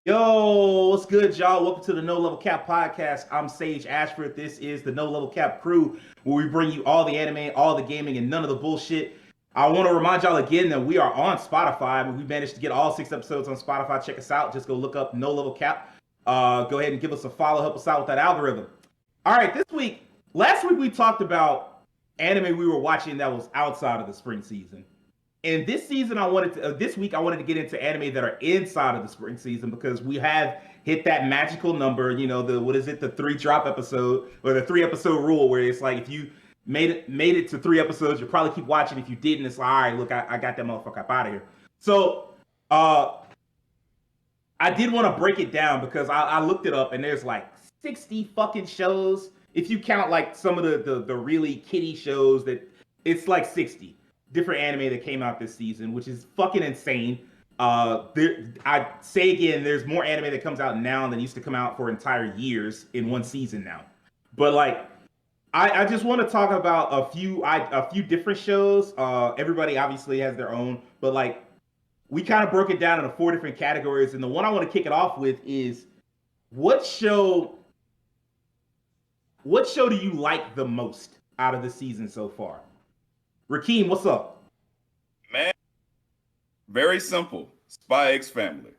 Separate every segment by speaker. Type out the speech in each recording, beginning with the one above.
Speaker 1: Yo, what's good, y'all? Welcome to the No Level Cap podcast. I'm Sage Ashford. This is the No Level Cap crew, where we bring you all the anime, all the gaming, and none of the bullshit. I want to remind y'all again that we are on Spotify. We managed to get all 6 episodes on Spotify. Check us out. Just go look up No Level Cap. Go ahead and give us a follow. Help us out with that algorithm. All right, last week we talked about anime we were watching that was outside of the spring season. And this week I wanted to get into anime that are inside of the spring season because we have hit that magical number. You know, the what is it, the three drop episode or the 3 episode rule, where it's like if you made it to 3 episodes, you'll probably keep watching. If you didn't, it's like, all right, look, I got that motherfucker up out of here. So uh I did want to break it down because I looked it up and there's like 60 fucking shows. If you count like some of the really kiddie shows, that it's like 60 different anime that came out this season, which is fucking insane. I say again, there's more anime that comes out now than used to come out for entire years in one season now. But like, I just want to talk about a few different shows. Everybody obviously has their own, but like we kind of broke it down into four different categories. And the one I want to kick it off with is what show what show do you like the most out of the season so far? Rakeem, what's up?
Speaker 2: Man, very simple. Spy X Family.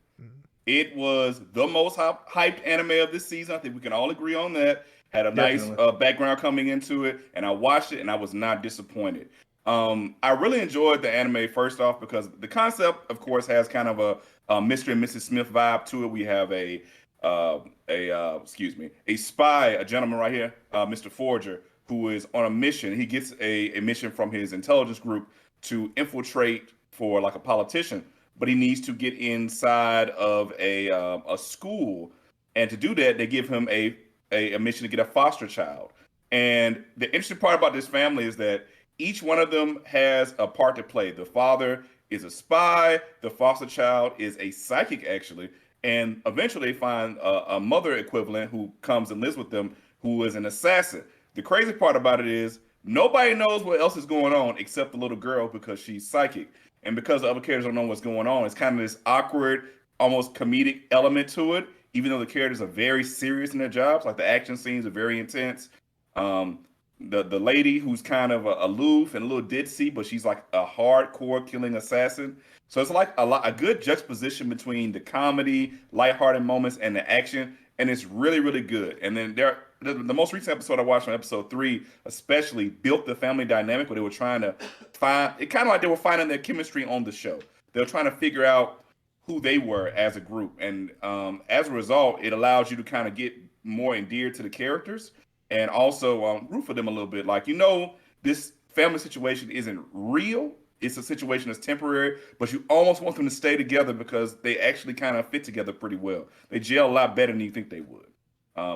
Speaker 2: It was the most hyped anime of this season. I think we can all agree on that. Had a nice
Speaker 1: Definitely.
Speaker 2: background coming into it, and I watched it, and I was not disappointed. I really enjoyed the anime first off because the concept, of course, has kind of a Mr. and Mrs. Smith vibe to it. We have a spy, a gentleman right here, Mr. Forger, who is on a mission. He gets a mission from his intelligence group to infiltrate for like a politician, but he needs to get inside of a school, and to do that, they give him a mission to get a foster child. And the interesting part about this family is that each one of them has a part to play. The father is a spy. The foster child is a psychic, actually. And eventually, they find a mother equivalent who comes and lives with them, who is an assassin. The crazy part about it is nobody knows what else is going on except the little girl because she's psychic. And because the other characters don't know what's going on, it's kind of this awkward, almost comedic element to it, even though the characters are very serious in their jobs. Like the action scenes are very intense. Um, the lady who's kind of aloof and a little ditzy, but she's like a hardcore killing assassin. So it's like a good juxtaposition between the comedy, lighthearted moments, and the action, and it's really really good. And then the most recent episode I watched, on episode three, especially built the family dynamic where they were trying to find it, kind of like they were finding their chemistry on the show. They were trying to figure out who they were as a group, and as a result, it allows you to kind of get more endeared to the characters and also root for them a little bit. Like, this family situation isn't real. It's a situation that's temporary, but you almost want them to stay together because they actually kind of fit together pretty well. They gel a lot better than you think they would.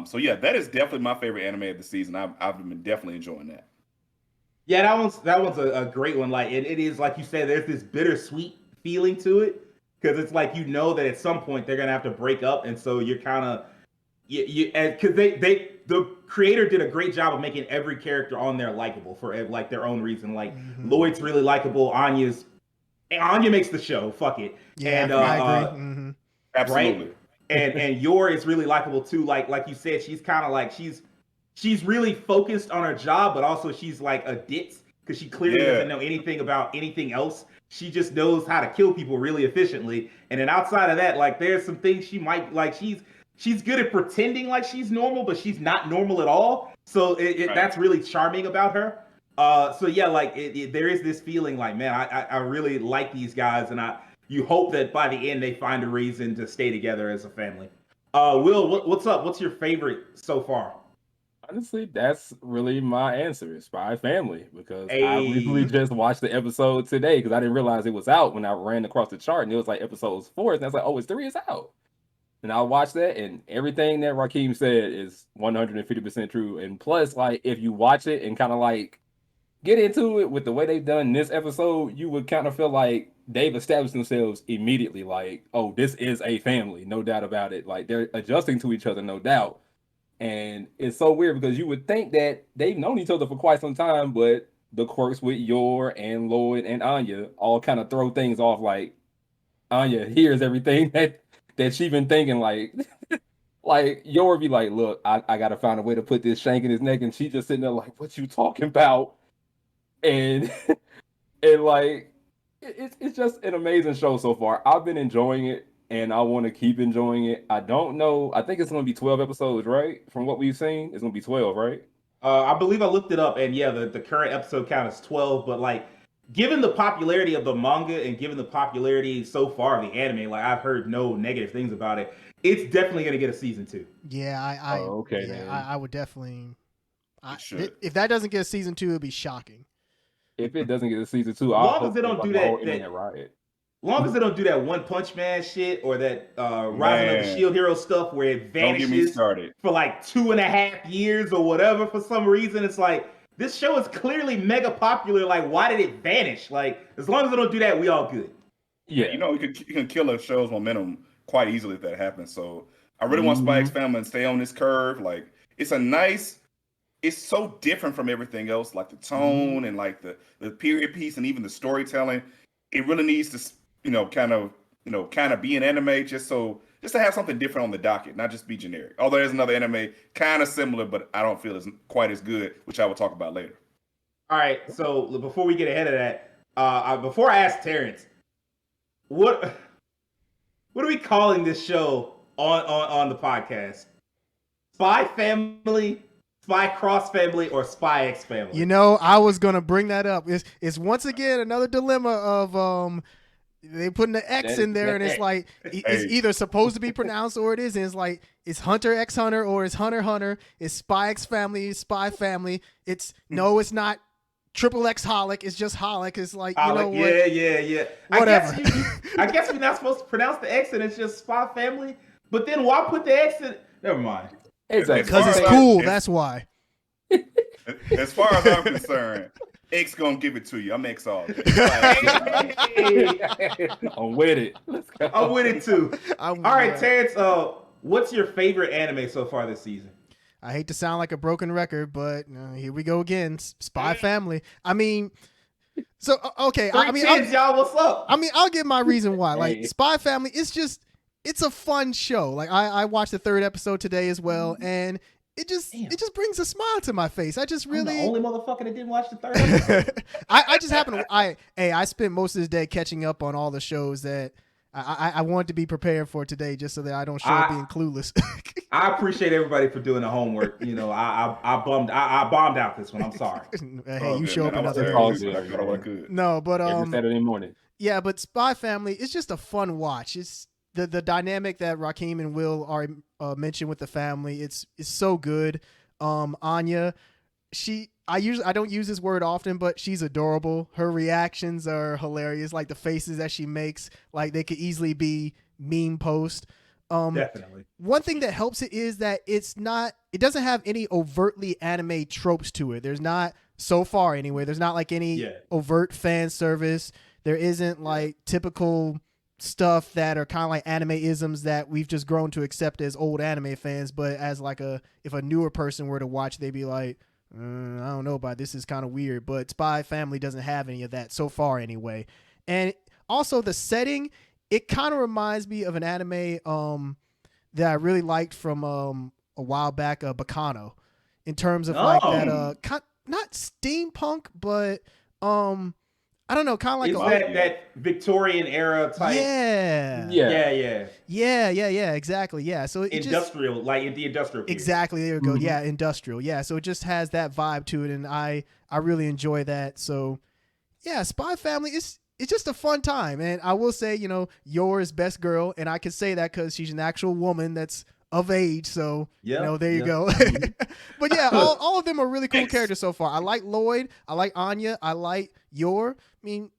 Speaker 2: So yeah, that is definitely my favorite anime of the season. I've been definitely enjoying that.
Speaker 1: Yeah, that one's a great one. Like it is like you said, there's this bittersweet feeling to it because it's like you know that at some point they're gonna have to break up, and so you're kind of you because they the creator did a great job of making every character on there likable for like their own reason. Like
Speaker 3: Hmm.
Speaker 1: Lloyd's really likable. Anya makes the show. Fuck it.
Speaker 3: Yeah,
Speaker 1: And
Speaker 3: I agree. Hmm.
Speaker 1: right?
Speaker 2: Absolutely.
Speaker 1: And Yor is really likable too. Like you said, she's kind of like she's really focused on her job, but also she's like a ditz because she clearly
Speaker 2: Yeah.
Speaker 1: doesn't know anything about anything else. She just knows how to kill people really efficiently. And then outside of that, like there's some things she might like. She's good at pretending like she's normal, but she's not normal at all. So
Speaker 2: Right.
Speaker 1: that's really charming about her. So yeah, like there is this feeling like, man, I really like these guys, and you hope that by the end they find a reason to stay together as a family. Will, what's up? What's your favorite so far?
Speaker 4: Honestly, that's really my answer. Spy Family, because I recently
Speaker 1: A
Speaker 4: just watched the episode today because I didn't realize it was out when I ran across the chart and it was like episodes four, and I was like, oh, it's three is out. And I watched that, and everything that Raheem said is 150% true. And plus, like, if you watch it and kind of like get into it with the way they've done this episode, you would kind of feel like they've established themselves immediately. Like, oh, this is a family, no doubt about it. Like, they're adjusting to each other, no doubt. And it's so weird because you would think that they've known each other for quite some time, but the quirks with Yor and Lloyd and Anya all kind of throw things off. Like Anya hears everything that she been thinking like Yor be like, look, I gotta find a way to put this shank in his neck, and she just sitting there like, what you talking about? And and like it's just an amazing show so far. I've been enjoying it, and I want to keep enjoying it. I don't know. I think it's gonna be 12 episodes, right? From what we've seen, it's gonna be 12, right?
Speaker 1: I believe I looked it up, and yeah, the current episode count is 12. But like, given the popularity of the manga and given the popularity so far of the anime, like I've heard no negative things about it. It's definitely gonna get a season 2.
Speaker 3: Yeah,
Speaker 4: Okay,
Speaker 3: yeah,
Speaker 4: then.
Speaker 3: I would definitely.
Speaker 2: It should.
Speaker 3: If that doesn't get a season 2, it'd be shocking.
Speaker 4: If it doesn't get a season 2,
Speaker 1: Long
Speaker 4: I'll
Speaker 1: as
Speaker 4: hope
Speaker 1: they don't
Speaker 4: it's
Speaker 1: do
Speaker 4: like a
Speaker 1: that-
Speaker 4: whole
Speaker 1: that-
Speaker 4: internet riot.
Speaker 1: Long as they don't do that One Punch Man shit or that Rising of the
Speaker 2: Man.
Speaker 1: Shield Hero stuff where it
Speaker 2: Don't get me
Speaker 1: vanishes
Speaker 2: started.
Speaker 1: for like 2.5 years or whatever for some reason. It's like this show is clearly mega popular. Like, why did it vanish? Like, as long as they don't do that, we all good.
Speaker 4: Yeah,
Speaker 2: You know, you can kill a show's momentum quite easily if that happens. So I really want Spy X Family to stay on this curve. Like, it's so different from everything else, like the tone and like the period piece and even the storytelling. It really needs to, kind of be an anime just to have something different on the docket, not just be generic. Although there's another anime kind of similar, but I don't feel it's quite as good, which I will talk about later.
Speaker 1: All right. So before we get ahead of that, before I ask Terrence, what are we calling this show on the podcast? Spy Family, Spy Cross Family, or Spy X Family?
Speaker 3: You know, I was gonna bring that up. It's once again another dilemma of they putting the X in there, and it's like it's either supposed to be pronounced or it isn't. It's like it's Hunter X Hunter or it's Hunter Hunter. It's Spy X Family, Spy Family. It's not Triple X Holic. It's just Holic. It's like, you know what?
Speaker 1: Yeah.
Speaker 3: Whatever.
Speaker 1: I guess we're not supposed to pronounce the X and it's just Spy Family. But then why put the X in? Never mind.
Speaker 4: exactly.
Speaker 3: Because it's
Speaker 2: As far as
Speaker 3: cool.
Speaker 2: I'm-
Speaker 3: That's why.
Speaker 2: As far as I'm concerned, X gonna give it to you. I'm X all day.
Speaker 1: Hey,
Speaker 4: I'm with it. Let's go.
Speaker 1: I'm with it too.
Speaker 3: All
Speaker 1: All right, Terrence. What's your favorite anime so far this season?
Speaker 3: I hate to sound like a broken record, but here we go again. Spy Family. I mean, so okay. I mean,
Speaker 1: y'all, what's up?
Speaker 3: I'll give my reason why. Like
Speaker 4: Hey.
Speaker 3: Spy Family, it's a fun show. Like I watched the 3rd episode today as well, and it just brings a smile to my face. I just
Speaker 1: I'm
Speaker 3: really
Speaker 1: the only motherfucker that didn't watch the 3rd episode.
Speaker 3: I just happen to I spent most of this day catching up on all the shows that I wanted to be prepared for today, just so that I don't show up being clueless.
Speaker 1: I appreciate everybody for doing the homework. You know, I bombed out this one. I'm sorry.
Speaker 3: Hey,
Speaker 2: Oh,
Speaker 3: you
Speaker 2: good,
Speaker 3: show
Speaker 2: man.
Speaker 3: up
Speaker 2: I was
Speaker 3: another
Speaker 2: there.
Speaker 4: all
Speaker 3: day.
Speaker 4: good,
Speaker 2: I got what I could.
Speaker 3: No, but
Speaker 4: Every Saturday morning.
Speaker 3: yeah, but Spy Family is just a fun watch. It's the dynamic that Raheem and Will are mentioned with the family. It's so good. Anya, I don't use this word often, but she's adorable. Her reactions are hilarious. Like the faces that she makes, like they could easily be meme post.
Speaker 1: Definitely.
Speaker 3: One thing that helps it is that it doesn't have any overtly anime tropes to it. There's not, so far anyway, there's not like any overt fan service. There isn't like typical stuff that are kind of like anime-isms that we've just grown to accept as old anime fans, but as like if a newer person were to watch, they'd be like, I don't know about this, is kind of weird. But Spy Family doesn't have any of that so far anyway. And also the setting, it kind of reminds me of an anime that I really liked from a while back, Bacano, in terms of like that not steampunk, but I don't know, kind of like
Speaker 1: Is that Victorian era type?
Speaker 3: Yeah, exactly. Yeah, so it
Speaker 1: industrial,
Speaker 3: just,
Speaker 1: like in the industrial period.
Speaker 3: exactly. There we go. Yeah, industrial. Yeah, so it just has that vibe to it, and I really enjoy that. So yeah, Spy Family is it's just a fun time, and I will say, you know, Yor is best girl, and I can say that because she's an actual woman that's of age. So you know, there you go. But yeah, all of them are really cool characters so far. I like Lloyd. I like Anya. I like Yor. I mean,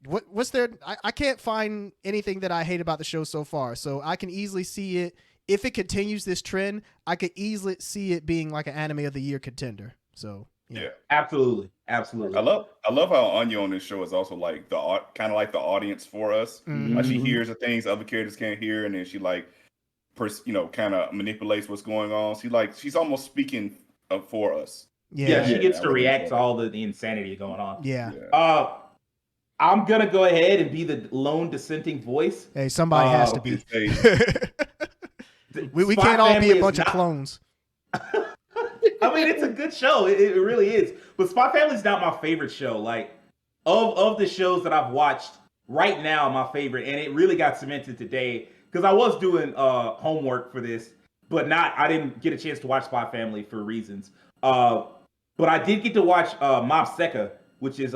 Speaker 3: what's there? I can't find anything that I hate about the show so far. So I can easily see it. If it continues this trend, I could easily see it being like an anime of the year contender. So
Speaker 2: Yeah,
Speaker 1: absolutely.
Speaker 2: I love how Anya on this show is also like kind of like the audience for us.
Speaker 3: Mhm.
Speaker 2: Like she hears the things other characters can't hear, and then she like, kind of manipulates what's going on. She's almost speaking for us.
Speaker 1: Yeah, she gets
Speaker 2: I
Speaker 1: to
Speaker 2: really
Speaker 1: react
Speaker 2: enjoy
Speaker 1: to all the insanity going on.
Speaker 3: Yeah.
Speaker 1: I'm gonna go ahead and be the lone dissenting voice.
Speaker 3: Hey, somebody has to be. we
Speaker 1: Spy
Speaker 3: can't all be
Speaker 1: Family
Speaker 3: a bunch
Speaker 1: is
Speaker 3: of
Speaker 1: not-
Speaker 3: clones.
Speaker 1: I mean, it's a good show. It really is. But Spy Family's not my favorite show. Like, of the shows that I've watched right now, my favorite, and it really got cemented today because I was doing homework for this, but I didn't get a chance to watch Spy Family for reasons. But I did get to watch Mob Secca, which is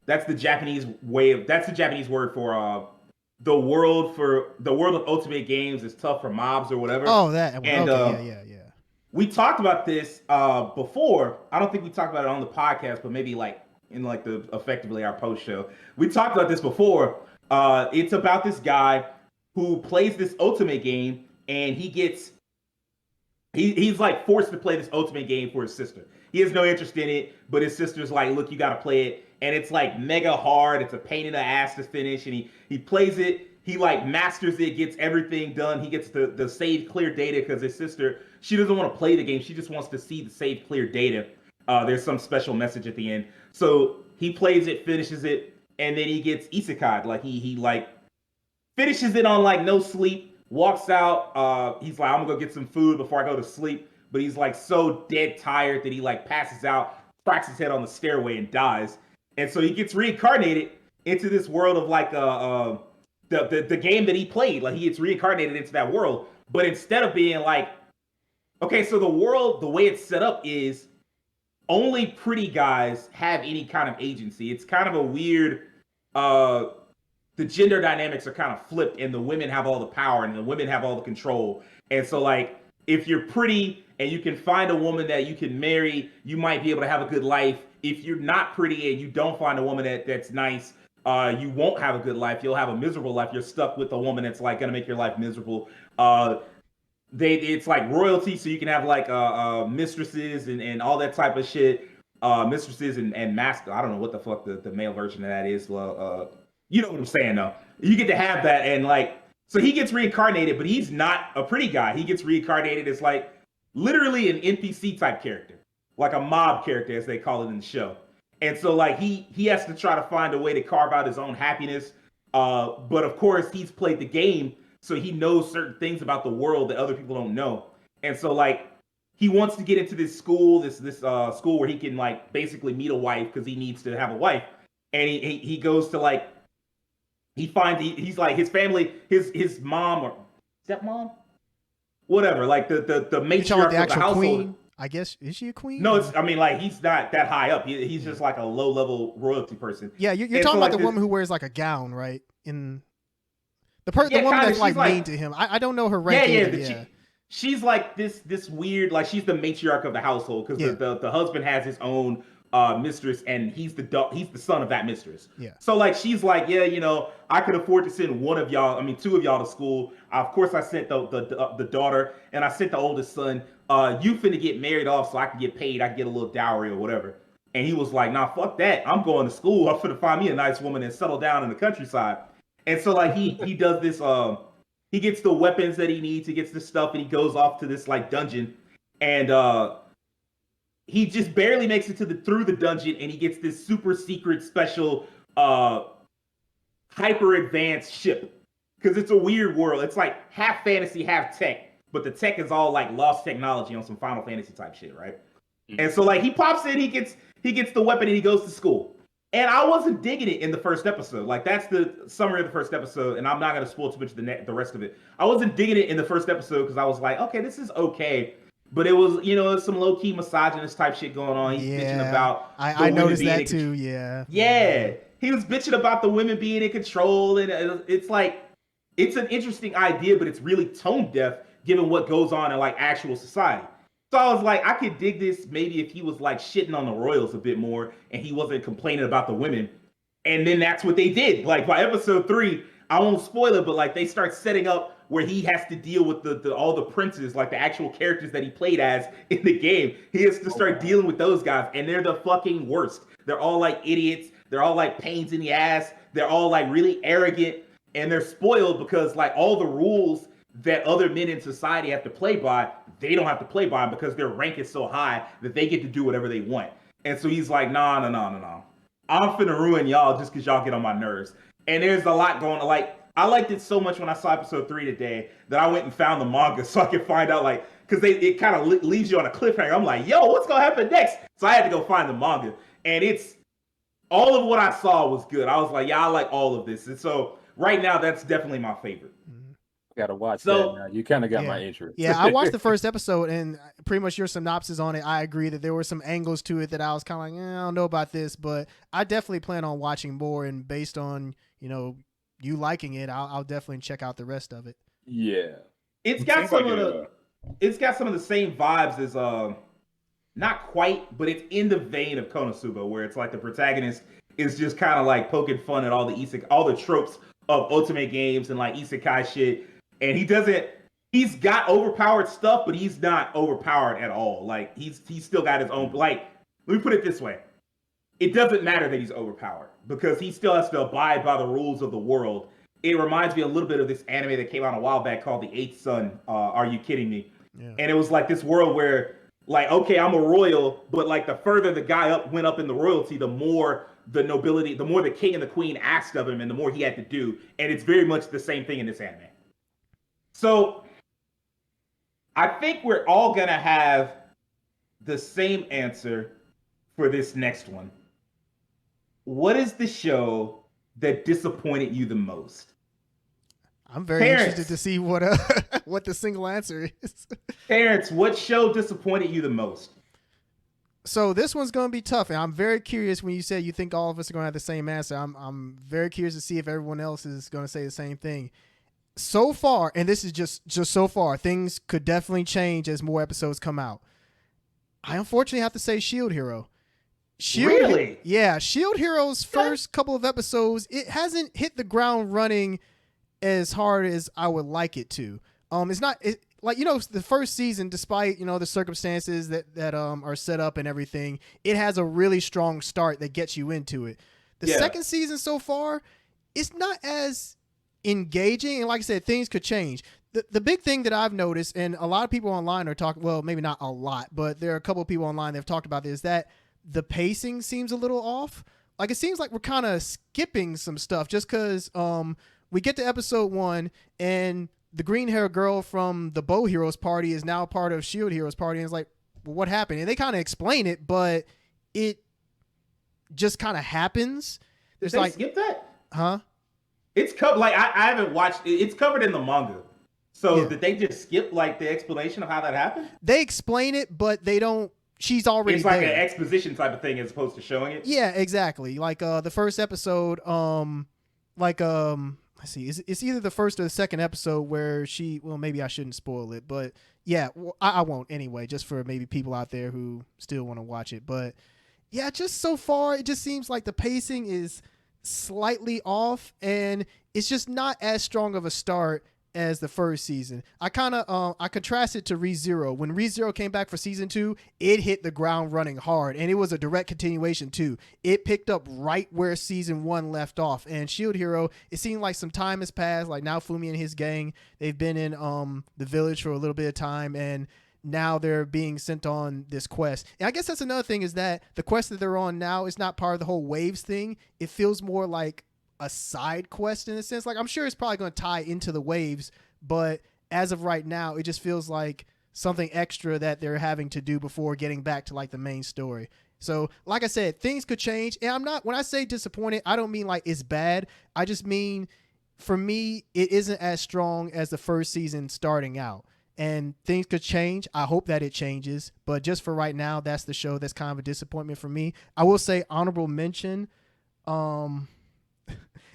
Speaker 1: that's the Japanese word for the world of Ultimate Games is tough for mobs or whatever.
Speaker 3: Oh, that one.
Speaker 1: And,
Speaker 3: Okay, yeah.
Speaker 1: We talked about this before. I don't think we talked about it on the podcast, but maybe like in like the effectively our post show. We talked about this before. It's about this guy who plays this Ultimate game, and he's like forced to play this Ultimate game for his sister. He has no interest in it, but his sister's like, look, you got to play it. And it's like mega hard. It's a pain in the ass to finish. And he plays it. He like masters it, gets everything done. He gets the save clear data because his sister, she doesn't want to play the game. She just wants to see the save clear data. There's some special message at the end. So he plays it, finishes it, and then he gets isekai. Like he like finishes it on like no sleep, walks out. He's like, I'm gonna go get some food before I go to sleep. But he's like so dead tired that he like passes out, cracks his head on the stairway and dies. And so he gets reincarnated into this world of like the game that he played. Like he gets reincarnated into that world. But instead of being like, okay, so the world, the way it's set up is only pretty guys have any kind of agency. It's kind of a weird, the gender dynamics are kind of flipped and the women have all the power and the women have all the control. And so like, if you're pretty and you can find a woman that you can marry, you might be able to have a good life. If you're not pretty and you don't find a woman that's nice, you won't have a good life. You'll have a miserable life. You're stuck with a woman that's like gonna make your life miserable. It's like royalty, so you can have like mistresses and all that type of shit. Mistresses and master. I don't know what the fuck the male version of that is. Well, you know what I'm saying though. You get to have that and like, so he gets reincarnated, but he's not a pretty guy. He gets reincarnated as like literally an NPC type character, like a mob character as they call it in the show. And so like he has to try to find a way to carve out his own happiness. But of course he's played the game, so he knows certain things about the world that other people don't know. And so like he wants to get into this school, this school where he can like basically meet a wife because he needs to have a wife. And he goes to like, he finds he's like his family, his mom or stepmom, whatever, like the matriarch of the household.
Speaker 3: Queen? I guess, is she a queen?
Speaker 1: No, I mean, like he's not that high up. He's just like a low level royalty person.
Speaker 3: Yeah, you're talking about the woman who wears like a gown, right? In the woman that's like mean to him. I don't know her rank. Yeah.
Speaker 1: She's like this weird, like she's the matriarch of the household because the husband has his own mistress and he's the son of that mistress.
Speaker 3: Yeah. So
Speaker 1: like she's like, yeah, you know, I could afford to send two of y'all to school. Of course I sent the daughter and I sent the oldest son. You finna get married off so I can get paid. I can get a little dowry or whatever. And he was like, nah, fuck that. I'm going to school. I'm finna find me a nice woman and settle down in the countryside. And so like he does this, he gets the weapons that he needs, he gets the stuff, and he goes off to this like dungeon. And he just barely makes it through the dungeon, and he gets this super secret special hyper advanced ship. Because it's a weird world. It's like half fantasy, half tech, but the tech is all like lost technology on some Final Fantasy type shit, right? Mm-hmm. And so like he pops in, he gets the weapon, and he goes to school. And I wasn't digging it in the first episode. Like that's the summary of the first episode, and I'm not gonna spoil too much of the rest of it. I wasn't digging it in the first episode because I was like, okay, this is okay. But it was, you know, some low key misogynist type shit going on. He's bitching about.
Speaker 3: I noticed that too. Yeah.
Speaker 1: Yeah, he was bitching about the women being in control, and it's like, it's an interesting idea, but it's really tone deaf given what goes on in like actual society. So I was like, I could dig this maybe if he was like shitting on the royals a bit more and he wasn't complaining about the women. And then that's what they did. Like by episode 3, I won't spoil it, but like they start setting up where he has to deal with all the princes, like the actual characters that he played as in the game. He has to start dealing with those guys, and they're the fucking worst. They're all like idiots. They're all like pains in the ass. They're all like really arrogant, and they're spoiled because like all the rules that other men in society have to play by, they don't have to play by because their rank is so high that they get to do whatever they want. And so he's like, no. I'm finna ruin y'all just because y'all get on my nerves. And there's a lot going on. Like, I liked it so much when I saw episode 3 today that I went and found the manga so I could find out, like, because it kind of leaves you on a cliffhanger. I'm like, yo, what's gonna happen next? So I had to go find the manga, and it's all of what I saw was good. I was like, yeah, I like all of this, and so right now that's definitely my favorite.
Speaker 4: Gotta watch that now. You kind of got my interest.
Speaker 3: Yeah, I watched the first episode, and pretty much your synopsis on it, I agree that there were some angles to it that I was kind of like, I don't know about this, but I definitely plan on watching more, and based on, you liking it, I'll definitely check out the rest of it.
Speaker 4: Yeah.
Speaker 1: It's got some of the same vibes as not quite, but it's in the vein of Konosuba, where it's like the protagonist is just kind of like poking fun at all the tropes of Ultimate games and like isekai shit. And he's got overpowered stuff, but he's not overpowered at all. Like he's still got his own, like, let me put it this way. It doesn't matter that he's overpowered because he still has to abide by the rules of the world. It reminds me a little bit of this anime that came out a while back called The Eighth Son. Are You Kidding Me? Yeah. And it was like this world where, like, okay, I'm a royal, but like the further the guy went up in the royalty, the more the nobility, the more the king and the queen asked of him, and the more he had to do. And it's very much the same thing in this anime. So I think we're all gonna have the same answer for this next one. What is the show that disappointed you the most?
Speaker 3: I'm very interested to see what the single answer is.
Speaker 1: Terrence, what show disappointed you the most?
Speaker 3: So this one's going to be tough, and I'm very curious when you said you think all of us are going to have the same answer. I'm very curious to see if everyone else is going to say the same thing. So far, and this is just so far, things could definitely change as more episodes come out. I unfortunately have to say Shield Hero.
Speaker 1: Really?
Speaker 3: Yeah, Shield Hero's first couple of episodes, it hasn't hit the ground running as hard as I would like it to. It's not like, the first season, despite, the circumstances that are set up and everything, it has a really strong start that gets you into it. The second season so far, it's not as engaging, and like I said, things could change. The big thing that I've noticed, and a lot of people online are talking, well, maybe not a lot, but there are a couple of people online that have talked about this, that the pacing seems a little off. Like, it seems like we're kind of skipping some stuff just because we get to episode 1 and the green hair girl from the Bow Heroes party is now part of Shield Heroes party, and it's like, well, what happened? And they kind of explain it, but it just kind of happens.
Speaker 1: Did they skip that?
Speaker 3: Huh?
Speaker 1: It's covered. Like, I haven't watched it. It's covered in the manga. So did they just skip like the explanation of how that happened?
Speaker 3: They explain it, but they don't. She's already
Speaker 1: It's like
Speaker 3: there.
Speaker 1: an exposition type of thing as opposed to showing it.
Speaker 3: Yeah, exactly. Like the first episode, let's see, it's either the first or the second episode where maybe I shouldn't spoil it, but yeah, I won't anyway, just for maybe people out there who still want to watch it. But yeah, just so far, it just seems like the pacing is slightly off, and it's just not as strong of a start as the first season. I contrast it to ReZero. When ReZero came back for season 2, it hit the ground running hard, and it was a direct continuation too. It picked up right where season 1 left off. And Shield Hero, it seemed like some time has passed. Like, now Fumi and his gang, they've been in the village for a little bit of time, and now they're being sent on this quest. And I guess that's another thing, is that the quest that they're on now is not part of the whole Waves thing. It feels more like a side quest in a sense. Like, I'm sure it's probably going to tie into the Waves, but as of right now, it just feels like something extra that they're having to do before getting back to like the main story. So like I said, things could change. And when I say disappointed, I don't mean like it's bad. I just mean, for me, it isn't as strong as the first season starting out. And things could change. I hope that it changes. But just for right now, that's the show that's kind of a disappointment for me. I will say honorable mention.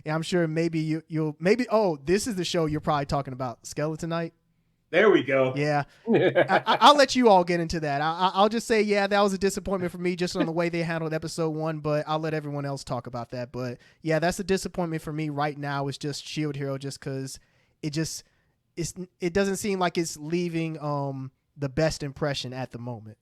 Speaker 3: Yeah, I'm sure maybe this is the show you're probably talking about, Skeletonite.
Speaker 1: There we go.
Speaker 3: Yeah. I'll let you all get into that. I'll just say, yeah, that was a disappointment for me just on the way they handled episode 1, but I'll let everyone else talk about that. But yeah, that's a disappointment for me right now. It's just Shield Hero, just because it doesn't seem like it's leaving the best impression at the moment.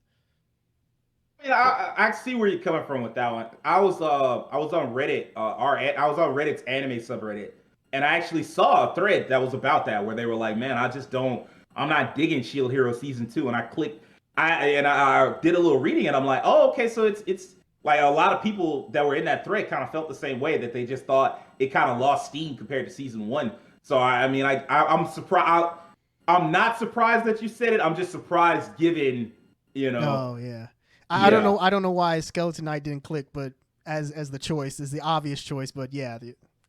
Speaker 1: I mean, I see where you're coming from with that one. I was on Reddit, I was on Reddit's anime subreddit, and I actually saw a thread that was about that, where they were like, "Man, I'm not digging Shield Hero season 2," and I did a little reading, and I'm like, "Oh, okay, so it's Like a lot of people that were in that thread kind of felt the same way, that they just thought it kind of lost steam compared to season one. So I mean, I'm surprised. I'm not surprised that you said it. I'm just surprised given, you know.
Speaker 3: Oh yeah. I don't know. I don't know why Skeleton Knight didn't click, but as the choice is the obvious choice. But yeah,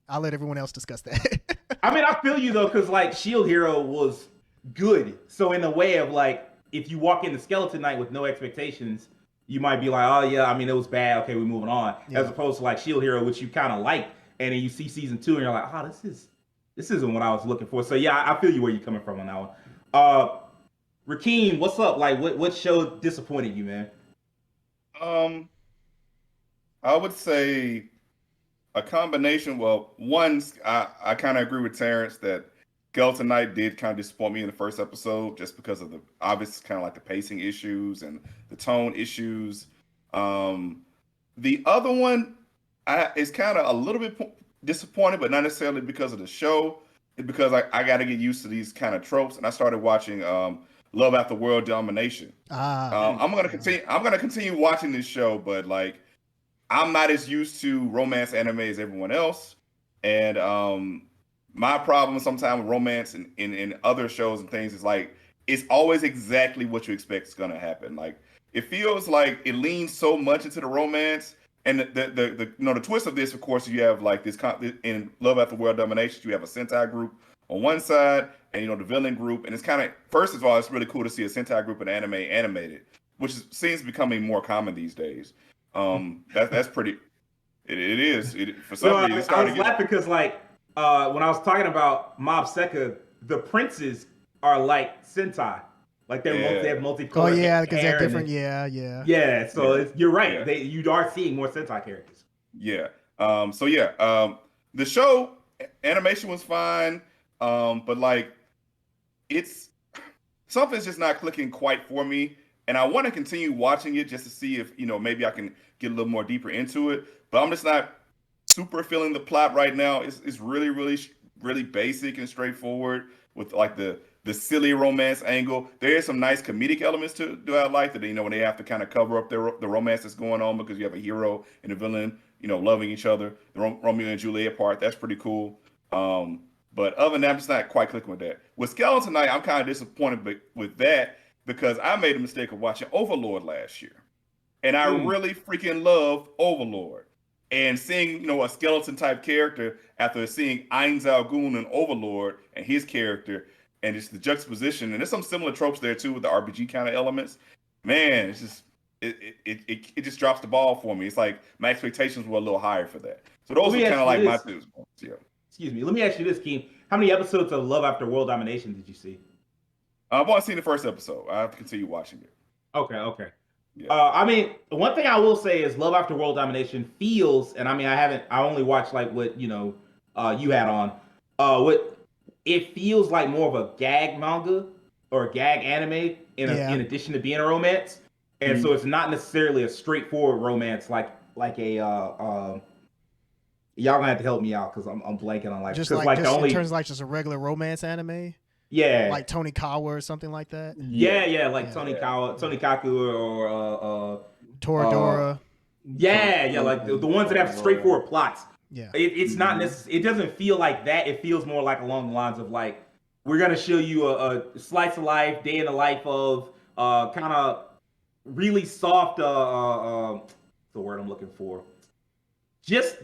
Speaker 3: I'll let everyone else discuss that.
Speaker 1: I mean, I feel you though, because like Shield Hero was good. So in the way of like, if you walk into Skeleton Knight with no expectations, you might be like, oh yeah, I mean it was bad. Okay, we're moving on. Yeah. As opposed to like Shield Hero, which you kind of like, and then you see season 2 and you're like, oh, this isn't what I was looking for. So yeah, I feel you where you're coming from on that one. Rakeem, what's up? Like, what show disappointed you, man?
Speaker 2: I would say a combination. Well, one, I kind of agree with Terrence that Skeleton Knight did kind of disappoint me in the first episode, just because of the obvious kind of like the pacing issues and the tone issues. The other one is kind of a little bit disappointed, but not necessarily because of the show. It's because I got to get used to these kind of tropes, and I started watching Love After World Domination. I'm gonna continue watching this show, but like I'm not as used to romance anime as everyone else, and my problem sometimes with romance in other shows and things is like it's always exactly what you expect is gonna happen. Like it feels like it leans so much into the romance, and the twist of this, of course, you have like this in Love After World Domination, you have a Sentai group on one side, and the villain group, and it's kind of, first of all, it's really cool to see a Sentai group in anime animated, which seems becoming more common these days. That's pretty. It is. For some reason,
Speaker 1: I was laughing because like when I was talking about Mob Secca, the princes are like Sentai, like they have multicolored.
Speaker 3: Oh yeah, because they're different. Yeah.
Speaker 1: So you're right. Yeah. You are seeing more Sentai characters.
Speaker 2: Yeah. The show animation was fine. But like it's something's just not clicking quite for me, and I want to continue watching it just to see if maybe I can get a little more deeper into it, but I'm just not super feeling the plot right now. It's really, really, really basic and straightforward with like the silly romance angle. There is some nice comedic elements to I like that, when they have to kind of cover up the romance that's going on, because you have a hero and a villain loving each other, the Romeo and Juliet part, that's pretty cool. But other than that, I'm just not quite clicking with that. With Skeleton Knight, I'm kind of disappointed with that, because I made a mistake of watching Overlord last year. And I really freaking love Overlord. And seeing, a skeleton type character after seeing Ain Zalgun and Overlord and his character, and just the juxtaposition, and there's some similar tropes there too with the RPG kind of elements. Man, it's just it just drops the ball for me. It's like my expectations were a little higher for that. So those are kind of like my 2 points. Yeah.
Speaker 1: Excuse me. Let me ask you this, Keem. How many episodes of Love After World Domination did you see?
Speaker 2: I've only seen the first episode. I have to continue watching it.
Speaker 1: Okay. Yeah. I mean, one thing I will say is Love After World Domination feels, and I mean, I only watched like what you had on. What it feels like more of a gag manga or a gag anime in addition to being a romance, and so it's not necessarily a straightforward romance like a. Y'all gonna have to help me out because I'm blanking on
Speaker 3: in terms of like just a regular romance anime.
Speaker 1: Yeah,
Speaker 3: like Tony Kawa or something like that.
Speaker 1: Tony Kawa, Tony Kaku, or
Speaker 3: Toradora.
Speaker 1: Like the ones that have straightforward plots.
Speaker 3: Yeah,
Speaker 1: it's not necessarily. It doesn't feel like that. It feels more like along the lines of like we're gonna show you a slice of life, day in the life of kind of really soft. The word I'm looking for. Just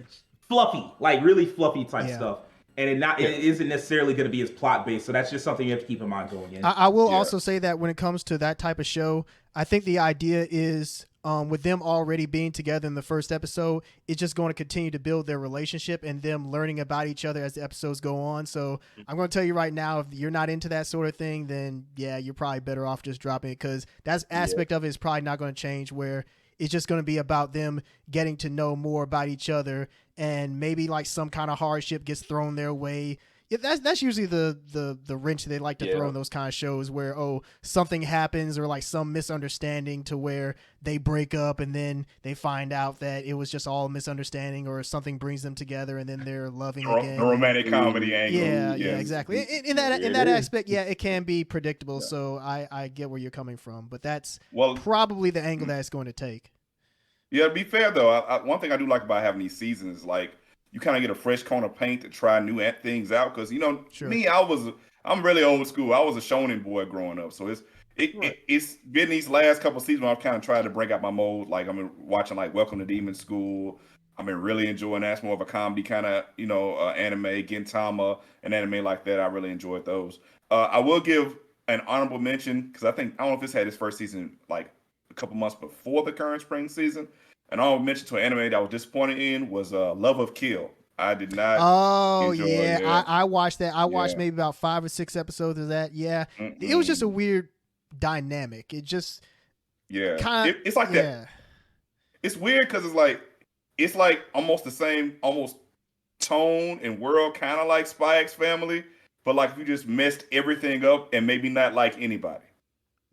Speaker 1: fluffy, like really fluffy type stuff. And it isn't necessarily going to be as plot based, so that's just something you have to keep in mind going in.
Speaker 3: I will also say that when it comes to that type of show, I think the idea is with them already being together in the first episode, it's just going to continue to build their relationship and them learning about each other as the episodes go on. So I'm going to tell you right now, if you're not into that sort of thing, then you're probably better off just dropping it, because that aspect of it is probably not going to change, where it's just going to be about them getting to know more about each other, and maybe like some kind of hardship gets thrown their way. Yeah, that's usually the wrench they like to throw in those kind of shows, where something happens or like some misunderstanding to where they break up, and then they find out that it was just all a misunderstanding, or something brings them together and then they're loving again.
Speaker 2: The romantic comedy angle.
Speaker 3: Yeah, exactly. In that aspect, it can be predictable. So I get where you're coming from, but that's probably the angle that it's going to take.
Speaker 2: Yeah, to be fair though, one thing I do like about having these seasons is like you kind of get a fresh coat of paint to try new things out. Because
Speaker 3: Sure.
Speaker 2: me, I'm really old school. I was a shonen boy growing up, so it's been these last couple seasons where I've kind of tried to break out my mold. Like I'm watching like Welcome to Demon School. I've been really enjoying that. It's more of a comedy kind of anime, Gintama, an anime like that. I really enjoyed those. I will give an honorable mention because I don't know if this had its first season like a couple months before the current spring season. An honorable mention to an anime that I was disappointed in was Love of Kill. I did not.
Speaker 3: Oh
Speaker 2: enjoy
Speaker 3: yeah,
Speaker 2: it.
Speaker 3: I watched that. I watched maybe about 5 or 6 episodes of that. Yeah, it was just a weird dynamic. It just kind of
Speaker 2: it's like that. It's weird because it's like almost the same tone and world, kind of like Spy X Family, but like if you just messed everything up and maybe not like anybody.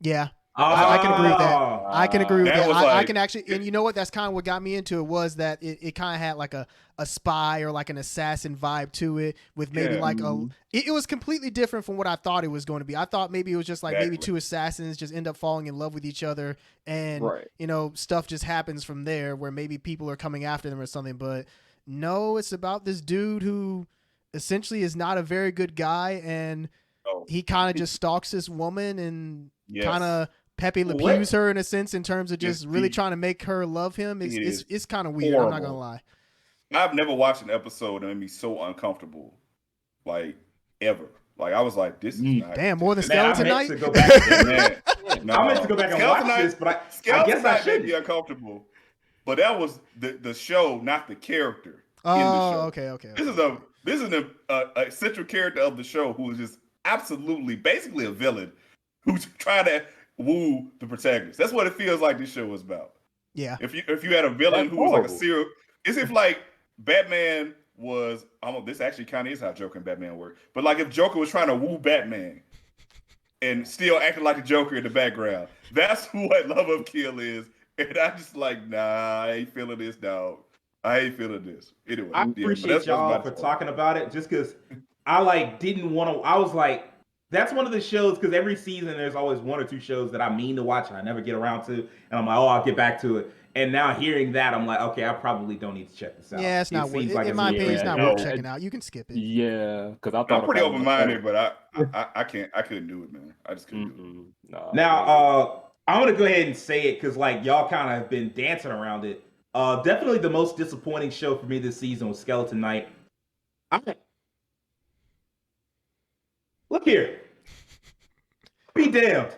Speaker 3: Yeah. I can agree with that. I can agree with that. I can actually, and you know what? That's kind of what got me into it was that it kind of had like a spy or like an assassin vibe to it with maybe like it was completely different from what I thought it was going to be. I thought maybe it was just like maybe two assassins just end up falling in love with each other and, stuff just happens from there where maybe people are coming after them or something. But no, it's about this dude who essentially is not a very good guy and he kind of just stalks this woman and kind of Pepe Le Pew's her in a sense in terms of just really trying to make her love him. It's kind of weird. Horrible. I'm not gonna lie.
Speaker 2: I've never watched an episode that made me so uncomfortable, like ever. Like I was like, "This is not."
Speaker 3: Damn, more than Skeleton Knight.
Speaker 1: I meant to go back and watch this, but I guess I should
Speaker 2: be uncomfortable. But that was the show, not the character.
Speaker 3: Oh,
Speaker 2: in the show.
Speaker 3: Okay.
Speaker 2: This is a central character of the show who is just absolutely, basically a villain who's trying to woo the protagonist. That's what it feels like this show is about.
Speaker 3: Yeah.
Speaker 2: If you had a villain who was like a serial, it's if like Batman was. This actually kind of is how Joker and Batman work. But like if Joker was trying to woo Batman and still acting like the Joker in the background, that's what Love of Kill is. And I just like, nah, I ain't feeling this, dog. I ain't feeling this. Anyway,
Speaker 1: I appreciate y'all for talking about it. Just because I didn't want to. I was like. That's one of the shows because every season there's always one or two shows that I mean to watch and I never get around to, and I'm like, I'll get back to it. And now hearing that, I'm like, okay, I probably don't need to check this out.
Speaker 3: Yeah, it's not worth. In my opinion, it's not worth checking out. You can skip it.
Speaker 4: Yeah, because I thought
Speaker 2: I'm pretty open-minded, but I couldn't do it, man. I just couldn't do it.
Speaker 1: No, now, I'm gonna go ahead and say it because y'all kind of have been dancing around it. Definitely the most disappointing show for me this season was Skeleton Knight. Look here. Be damned.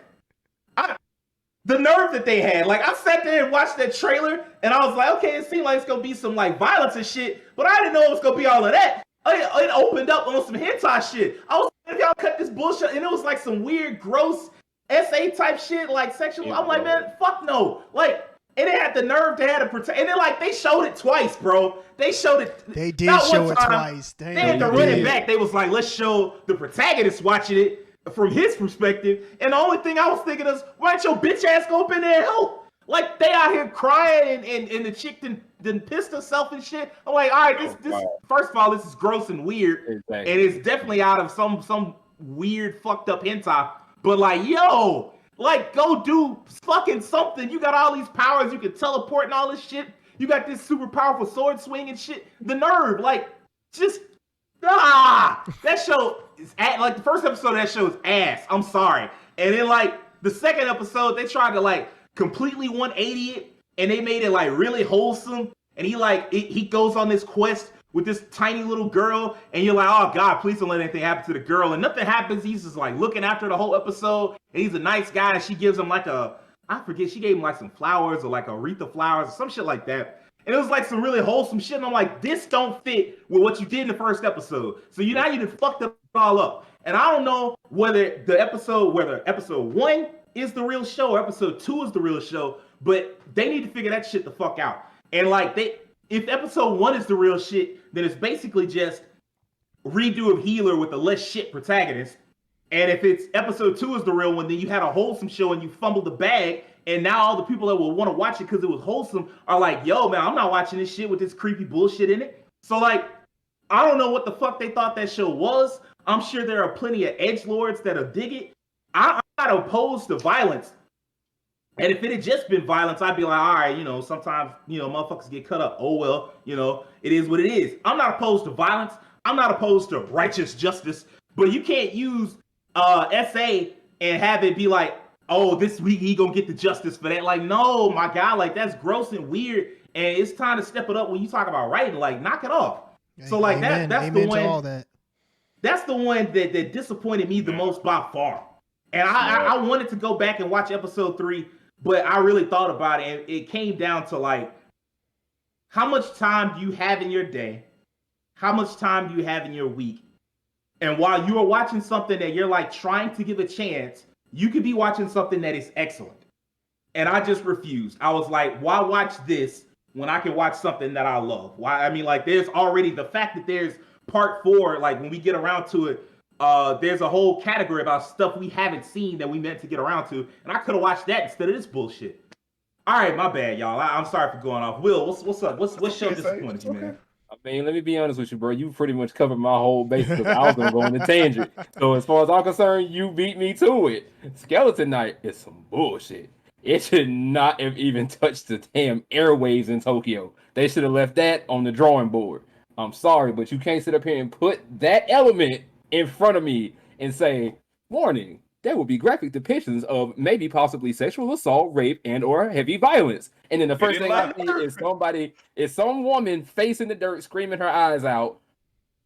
Speaker 1: The nerve that they had. Like, I sat there and watched that trailer, and I was like, okay, it seemed like it's going to be some, violence and shit, but I didn't know it was going to be all of that. It opened up on some hentai shit. I was like, if y'all cut this bullshit, and it was, some weird, gross SA type shit, sexual. I'm like, man, fuck no. And they had the nerve to have to protect. And then, they showed it twice, bro. They showed it.
Speaker 3: They did show it twice.
Speaker 1: They had to run it back. They was like, let's show the protagonist watching it from his perspective. And the only thing I was thinking is, why don't your bitch ass go up in there and help? They out here crying and the chick done pissed herself and shit. I'm like, all right, this first of all, this is gross and weird. Exactly. And it's definitely out of some weird fucked up hentai. But yo. Go do fucking something. You got all these powers. You can teleport and all this shit. You got this super powerful sword swing and shit. The nerve. That show is the first episode of that show is ass. I'm sorry. And then the second episode, they tried to completely 180 it. And they made it really wholesome. And he goes on this quest with this tiny little girl, and you're like, oh God, please don't let anything happen to the girl. And nothing happens. He's just looking after the whole episode, and he's a nice guy. And she gives him I forget, she gave him some flowers or Aretha flowers or some shit like that. And it was some really wholesome shit. And I'm like, this don't fit with what you did in the first episode. So now you just fucked it all up. And I don't know whether episode 1 is the real show or episode 2 is the real show, but they need to figure that shit the fuck out. And if episode 1 is the real shit, then it's basically just redo of Healer with a less shit protagonist. And if it's episode 2 is the real one, then you had a wholesome show and you fumbled the bag. And now all the people that will want to watch it because it was wholesome are like, yo, man, I'm not watching this shit with this creepy bullshit in it. So I don't know what the fuck they thought that show was. I'm sure there are plenty of edgelords that'll dig it. I'm not opposed to violence. And if it had just been violence, I'd be like, all right, sometimes, motherfuckers get cut up. Oh, well, it is what it is. I'm not opposed to violence. I'm not opposed to righteous justice. But you can't use SA and have it be like, oh, this week he gonna get the justice for that. Like, no, my guy, like, that's gross and weird. And it's time to step it up when you talk about writing. Like, knock it off. So, like,
Speaker 3: amen,
Speaker 1: that's
Speaker 3: amen
Speaker 1: the one.
Speaker 3: to all that.
Speaker 1: That's the one that disappointed me the most by far. And I wanted to go back and watch episode 3, but I really thought about it, and it came down to, like, how much time do you have in your day? How much time do you have in your week? And while you are watching something that you're, like, trying to give a chance, you could be watching something that is excellent. And I just refused. I was like, why watch this when I can watch something that I love? Why? I mean, like, there's already the fact that there's part 4, like, when we get around to it, there's a whole category about stuff we haven't seen that we meant to get around to, and I could have watched that instead of this bullshit. All right, my bad, y'all. I'm sorry for going off. Will, what's up? What show disappointed you, man?
Speaker 4: I mean, let me be honest with you, bro. You pretty much covered my whole base because I was gonna go on a tangent. So as far as I'm concerned, you beat me to it. Skeleton Knight is some bullshit. It should not have even touched the damn airwaves in Tokyo. They should have left that on the drawing board. I'm sorry, but you can't sit up here and put that element in front of me and say, warning, there will be graphic depictions of maybe possibly sexual assault, rape, and or heavy violence. And then the first thing I see is some woman face in the dirt, screaming her eyes out,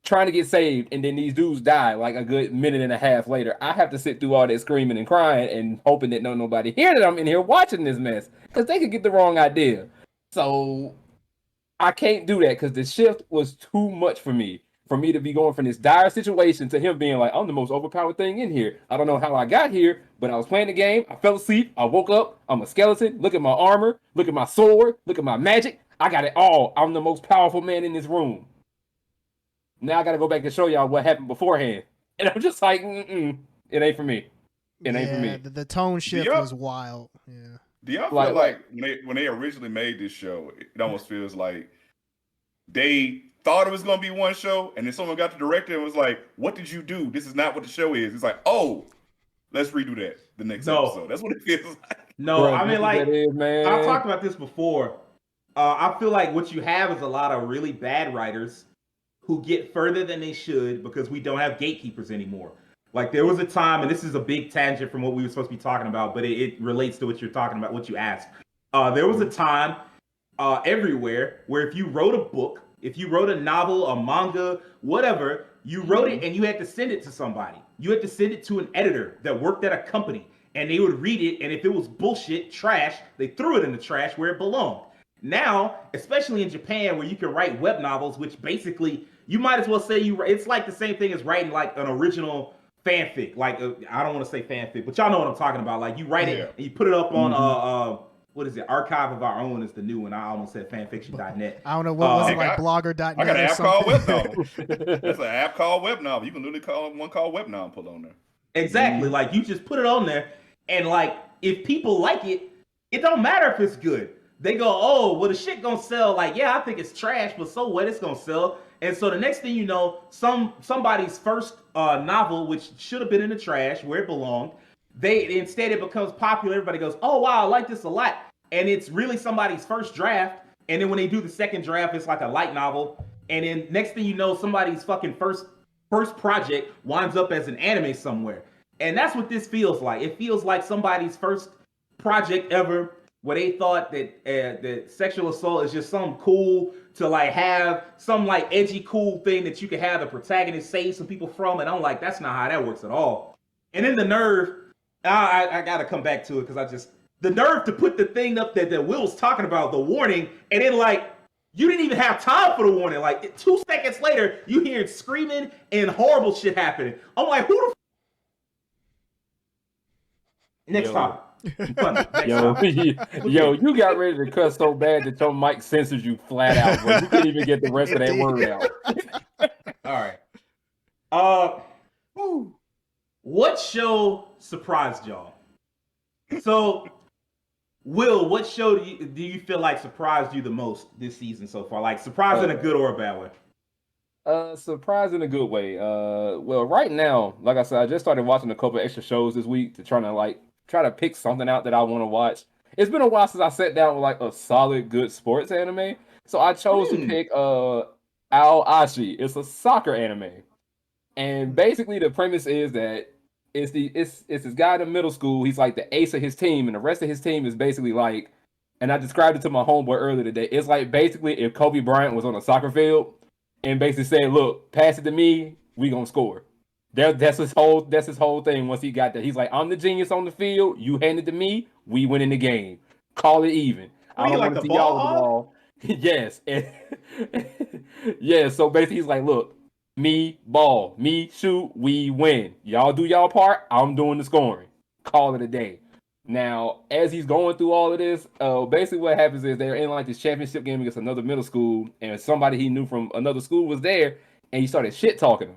Speaker 4: trying to get saved, and then these dudes die like a good minute and a half later. I have to sit through all that screaming and crying and hoping that nobody hear that I'm in here watching this mess, because they could get the wrong idea. So I can't do that because the shift was too much for me to be going from this dire situation to him being like, I'm the most overpowered thing in here. I don't know how I got here, but I was playing the game. I fell asleep. I woke up. I'm a skeleton. Look at my armor. Look at my sword. Look at my magic. I got it all. I'm the most powerful man in this room. Now I got to go back and show y'all what happened beforehand. And I'm just like, it ain't for me. It ain't for me.
Speaker 3: The tone shift was wild. Yeah.
Speaker 2: Do y'all feel like when they originally made this show, it almost feels like they thought it was going to be one show, and then someone got the director and was like, what did you do? This is not what the show is. It's like, oh, let's redo that the next episode. That's what it feels like.
Speaker 1: No, bro, I mean, like, I've talked about this before. I feel like what you have is a lot of really bad writers who get further than they should because we don't have gatekeepers anymore. Like, there was a time, and this is a big tangent from what we were supposed to be talking about, but it relates to what you're talking about, what you asked. There was a time everywhere where if you wrote a book, if you wrote a novel, a manga, whatever, you wrote it and you had to send it to somebody. You had to send it to an editor that worked at a company, and they would read it, and if it was bullshit, trash, they threw it in the trash where it belonged. Now, especially in Japan, where you can write web novels, which basically, you might as well say it's like the same thing as writing like an original fanfic. Like, I don't want to say fanfic, but y'all know what I'm talking about. Like, you write it and you put it up on what is it? Archive of Our Own is the new one. I almost said fanfiction.net.
Speaker 3: I don't know what was it, like blogger.net.
Speaker 2: I got an app called WebNovel. There's an app called WebNovel. You can literally call one called WebNovel and put on there.
Speaker 1: Exactly. Like, you just put it on there, and like, if people like it, it don't matter if it's good. They go, oh, well, the shit gonna sell. Like, yeah, I think it's trash, but so what? It's gonna sell. And so the next thing you know, somebody's first novel, which should have been in the trash where it belonged, instead it becomes popular. Everybody goes, oh wow, I like this a lot, and it's really somebody's first draft. And then when they do the second draft, it's like a light novel. And then next thing you know, somebody's fucking first project winds up as an anime somewhere. And that's what this feels like. It feels like somebody's first project ever, where they thought that sexual assault is just something cool to like have, some like edgy cool thing that you could have the protagonist save some people from. And I'm like, that's not how that works at all. And then the nerve, I gotta come back to it because the nerve to put the thing up that Will's talking about, the warning, and then like, you didn't even have time for the warning. Like 2 seconds later, you hear screaming and horrible shit happening. I'm like, who the Next topic.
Speaker 4: Yo, you got ready to cuss so bad that your mic censors you flat out, bro. You can't even get the rest of that word out.
Speaker 1: All right. What show surprised y'all? So, Will, what show do you feel like surprised you the most this season so far? Like, surprised in a good or a bad way?
Speaker 4: Surprised in a good way. Well, right now, like I said, I just started watching a couple extra shows this week to try to pick something out that I want to watch. It's been a while since I sat down with like a solid, good sports anime. So I chose to pick Ao Ashi. It's a soccer anime. And basically the premise is that it's this guy in the middle school. He's like the ace of his team, and the rest of his team is basically like, and I described it to my homeboy earlier today. It's like basically if Kobe Bryant was on a soccer field and basically said, "Look, pass it to me, we gonna score." That's his whole thing. Once he got there, he's like, "I'm the genius on the field. You hand it to me, we win in the game. Call it even. I don't want to see y'all with the ball." Yes, yeah. So basically, he's like, "Look, me ball, me shoot, we win. Y'all do y'all part. I'm doing the scoring. Call it a day." Now, as he's going through all of this, basically what happens is they're in like this championship game against another middle school, and somebody he knew from another school was there, and he started shit talking him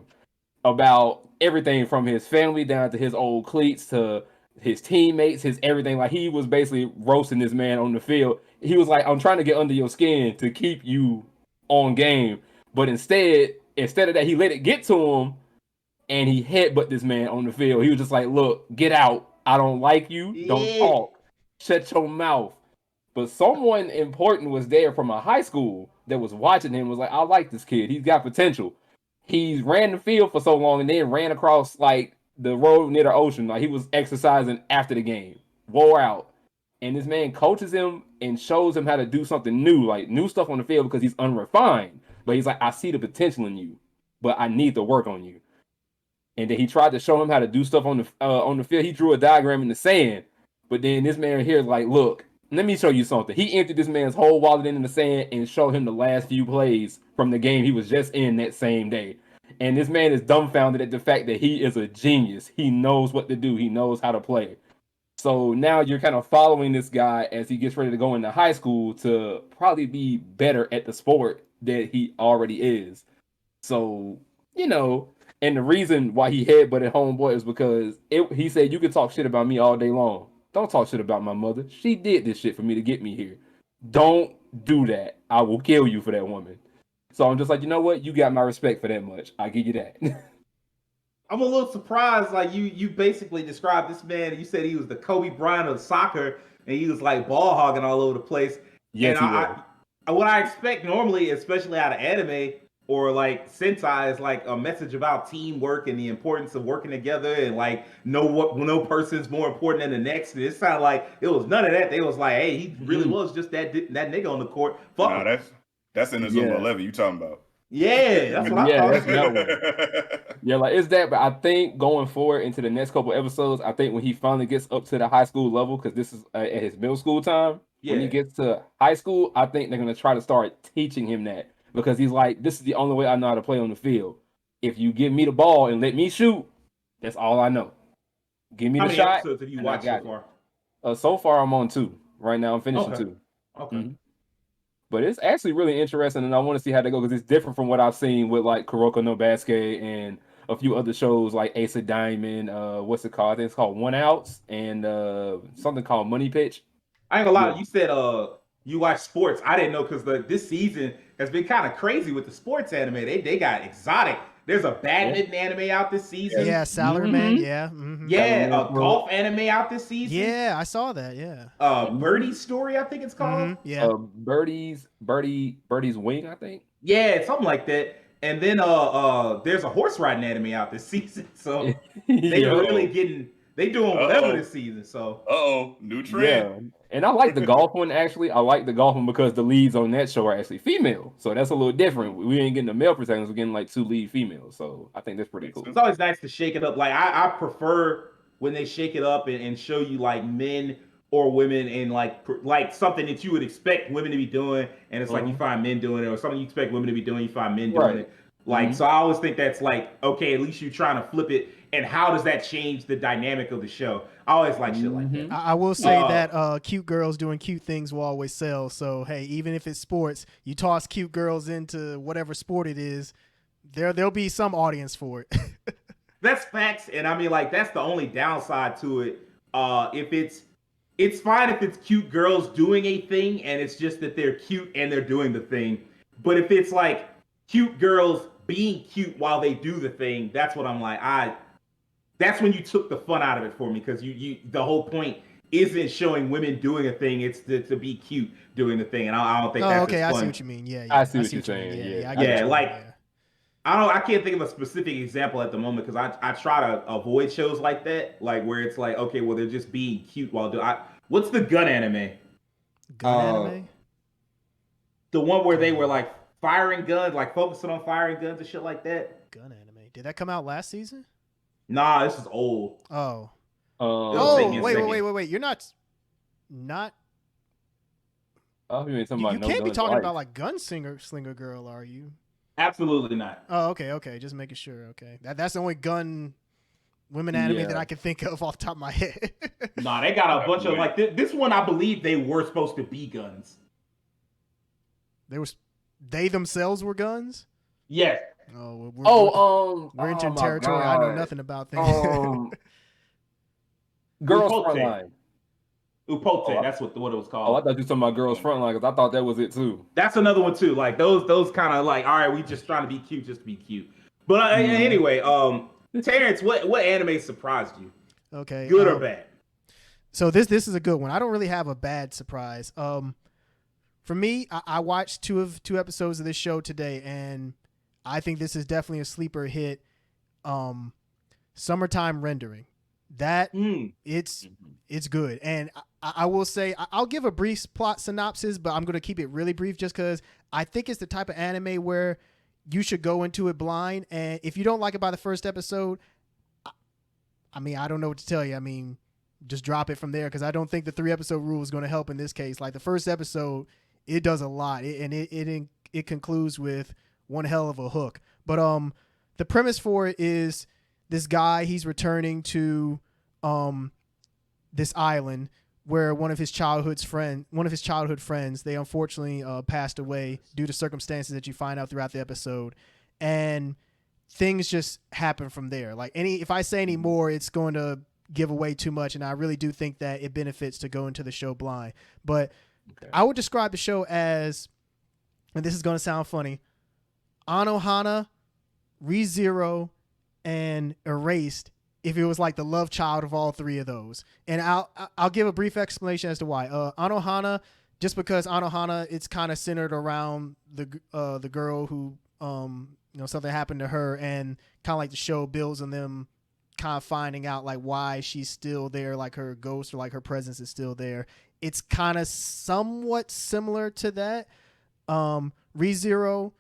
Speaker 4: about everything from his family down to his old cleats to his teammates, his everything. Like he was basically roasting this man on the field. He was like, "I'm trying to get under your skin to keep you on game," but instead of that, he let it get to him, and he headbutt this man on the field. He was just like, "Look, get out. I don't like you. Don't talk. Shut your mouth." But someone important was there from a high school that was watching him, was like, "I like this kid. He's got potential." He's ran the field for so long and then ran across like the road near the ocean. Like he was exercising after the game, wore out. And this man coaches him and shows him how to do something new, like new stuff on the field because he's unrefined. But he's like, "I see the potential in you, but I need to work on you." And then he tried to show him how to do stuff on the field. He drew a diagram in the sand. But then this man here is like, "Look, let me show you something." He emptied this man's whole wallet in the sand and showed him the last few plays from the game he was just in that same day. And this man is dumbfounded at the fact that he is a genius. He knows what to do. He knows how to play. So now you're kind of following this guy as he gets ready to go into high school to probably be better at the sport that he already is. So, and the reason why he headbutted homeboy is because he said, "You can talk shit about me all day long. Don't talk shit about my mother. She did this shit for me to get me here. Don't do that. I will kill you for that woman." So I'm just like, you know what? You got my respect for that much. I give you that.
Speaker 1: I'm a little surprised. Like you basically described this man. You said he was the Kobe Bryant of soccer, and he was like ball hogging all over the place.
Speaker 4: Yes,
Speaker 1: and what I expect normally, especially out of anime or like Sentai, is like a message about teamwork and the importance of working together, and like no person's more important than the next. And it sounded like it was none of that. They was like, "Hey, he really was just that nigga on the court." Fuck.
Speaker 2: Nah, that's in the Zuma 11 you talking about.
Speaker 1: Yeah, that's what I thought.
Speaker 4: That's that one. Yeah, like it's that, but I think going forward into the next couple episodes, I think when he finally gets up to the high school level, because this is at his middle school time, when he gets to high school, I think they're gonna try to start teaching him that, because he's like, "This is the only way I know how to play on the field. If you give me the ball and let me shoot, that's all I know. Give me the shot."
Speaker 1: How many episodes have you watched so
Speaker 4: far? So far, I'm on 2. Right now, I'm finishing 2.
Speaker 1: Okay.
Speaker 4: Mm-hmm. But it's actually really interesting, and I want to see how they go, because it's different from what I've seen with like Kuroko no Basuke and a few other shows like Ace of Diamond. What's it called? I think it's called One Outs, and something called Money Pitch.
Speaker 1: I ain't gonna lie. You said you watch sports. I didn't know, because this season has been kind of crazy with the sports anime. They got exotic. There's a badminton anime out this season.
Speaker 3: Yeah, Salaryman. Yeah. Mm-hmm.
Speaker 1: Yeah, a golf anime out this season.
Speaker 3: Yeah, I saw that. Yeah.
Speaker 1: Birdie's Story, I think it's called.
Speaker 3: Mm-hmm. Yeah.
Speaker 4: Birdie's Wing, I think.
Speaker 1: Yeah, something like that. And then there's a horse riding anime out this season. So they really doing whatever this season. So
Speaker 2: new trend.
Speaker 4: Yeah. And I like the golf one, actually. I like the golf one because the leads on that show are actually female. So that's a little different. We ain't getting the male protagonists. We're getting like 2 lead females. So I think that's pretty cool.
Speaker 1: It's always nice to shake it up. Like I prefer when they shake it up and show you like men or women in like something that you would expect women to be doing, and it's like you find men doing it, or something you expect women to be doing, you find men doing it. Like, so I always think that's like, okay, at least you're trying to flip it. And how does that change the dynamic of the show? I always like shit like that.
Speaker 3: I will say that cute girls doing cute things will always sell. So, hey, even if it's sports, you toss cute girls into whatever sport it is, there'll be some audience for it.
Speaker 1: That's facts. And I mean, like, that's the only downside to it. If it's fine if it's cute girls doing a thing and it's just that they're cute and they're doing the thing. But if it's like cute girls being cute while they do the thing, that's what I'm like, that's when you took the fun out of it for me, because you the whole point isn't showing women doing a thing. It's to be cute doing the thing, and I don't think that's
Speaker 3: okay.
Speaker 1: as
Speaker 3: I
Speaker 1: fun.
Speaker 3: see what you mean. Yeah,
Speaker 4: I see what you're saying.
Speaker 3: Yeah, I
Speaker 1: Yeah,
Speaker 3: get what you mean,
Speaker 1: like
Speaker 3: yeah.
Speaker 1: I can't think of a specific example at the moment because I try to avoid shows like that, like where it's like, okay, well they're just being cute while doing. What's the gun anime?
Speaker 3: Gun anime.
Speaker 1: The one where they were like firing guns, like focusing on firing guns and shit like that.
Speaker 3: Gun anime. Did that come out last season?
Speaker 1: Nah, this is old.
Speaker 3: Oh.
Speaker 1: It'll take me a
Speaker 3: wait.
Speaker 1: second.
Speaker 3: You're not.
Speaker 4: Oh, you mean talking
Speaker 3: You
Speaker 4: about no
Speaker 3: can't be
Speaker 4: guns
Speaker 3: talking
Speaker 4: life.
Speaker 3: about like Gunslinger Girl, are you?
Speaker 1: Absolutely not.
Speaker 3: Oh, okay. Just making sure. Okay, that's the only gun women anime
Speaker 4: Yeah.
Speaker 3: that I can think of off the top of my head.
Speaker 1: Nah, they got a bunch of like this one. I believe they were supposed to be guns.
Speaker 3: They themselves were guns.
Speaker 1: Yes.
Speaker 3: Oh,
Speaker 4: We're
Speaker 3: we're into
Speaker 4: my
Speaker 3: territory I know
Speaker 4: God.
Speaker 3: nothing about. Things.
Speaker 4: Girls
Speaker 1: Upote.
Speaker 4: Frontline.
Speaker 1: Upote.
Speaker 4: Oh,
Speaker 1: That's what it was
Speaker 4: Oh,
Speaker 1: called.
Speaker 4: I thought you were talking about Girls Frontline because I thought that was it too.
Speaker 1: That's another one too. Like those kind of like, all right, we just trying to be cute just to be cute. But anyway, Terrence, what anime surprised you?
Speaker 3: Okay,
Speaker 1: Good or bad?
Speaker 3: So this is a good one. I don't really have a bad surprise. For me, I watched two episodes of this show today, and I think this is definitely a sleeper hit. Summertime Rendering. That it's good, and I will say I'll give a brief plot synopsis, but I'm going to keep it really brief just because I think it's the type of anime where you should go into it blind, and if you don't like it by the first episode, I mean, I don't know what to tell you. I mean, just drop it from there because I don't think the 3-episode rule is going to help in this case. Like the first episode, it does a lot, and it concludes with one hell of a hook. But the premise for it is this guy, he's returning to this island where one of his childhood friends, they unfortunately passed away due to circumstances that you find out throughout the episode, and things just happen from there. Like if I say any more, it's going to give away too much, and I really do think that it benefits to go into the show blind. But I would describe the show as, and this is going to sound funny, Anohana, ReZero, and Erased, if it was like the love child of all three of those. And I'll give a brief explanation as to why. Anohana, just because Anohana, it's kind of centered around the girl who something happened to her, and kind of like the show builds on them kind of finding out like why she's still there, like her ghost or like her presence is still there. It's kind of somewhat similar to that. ReZero,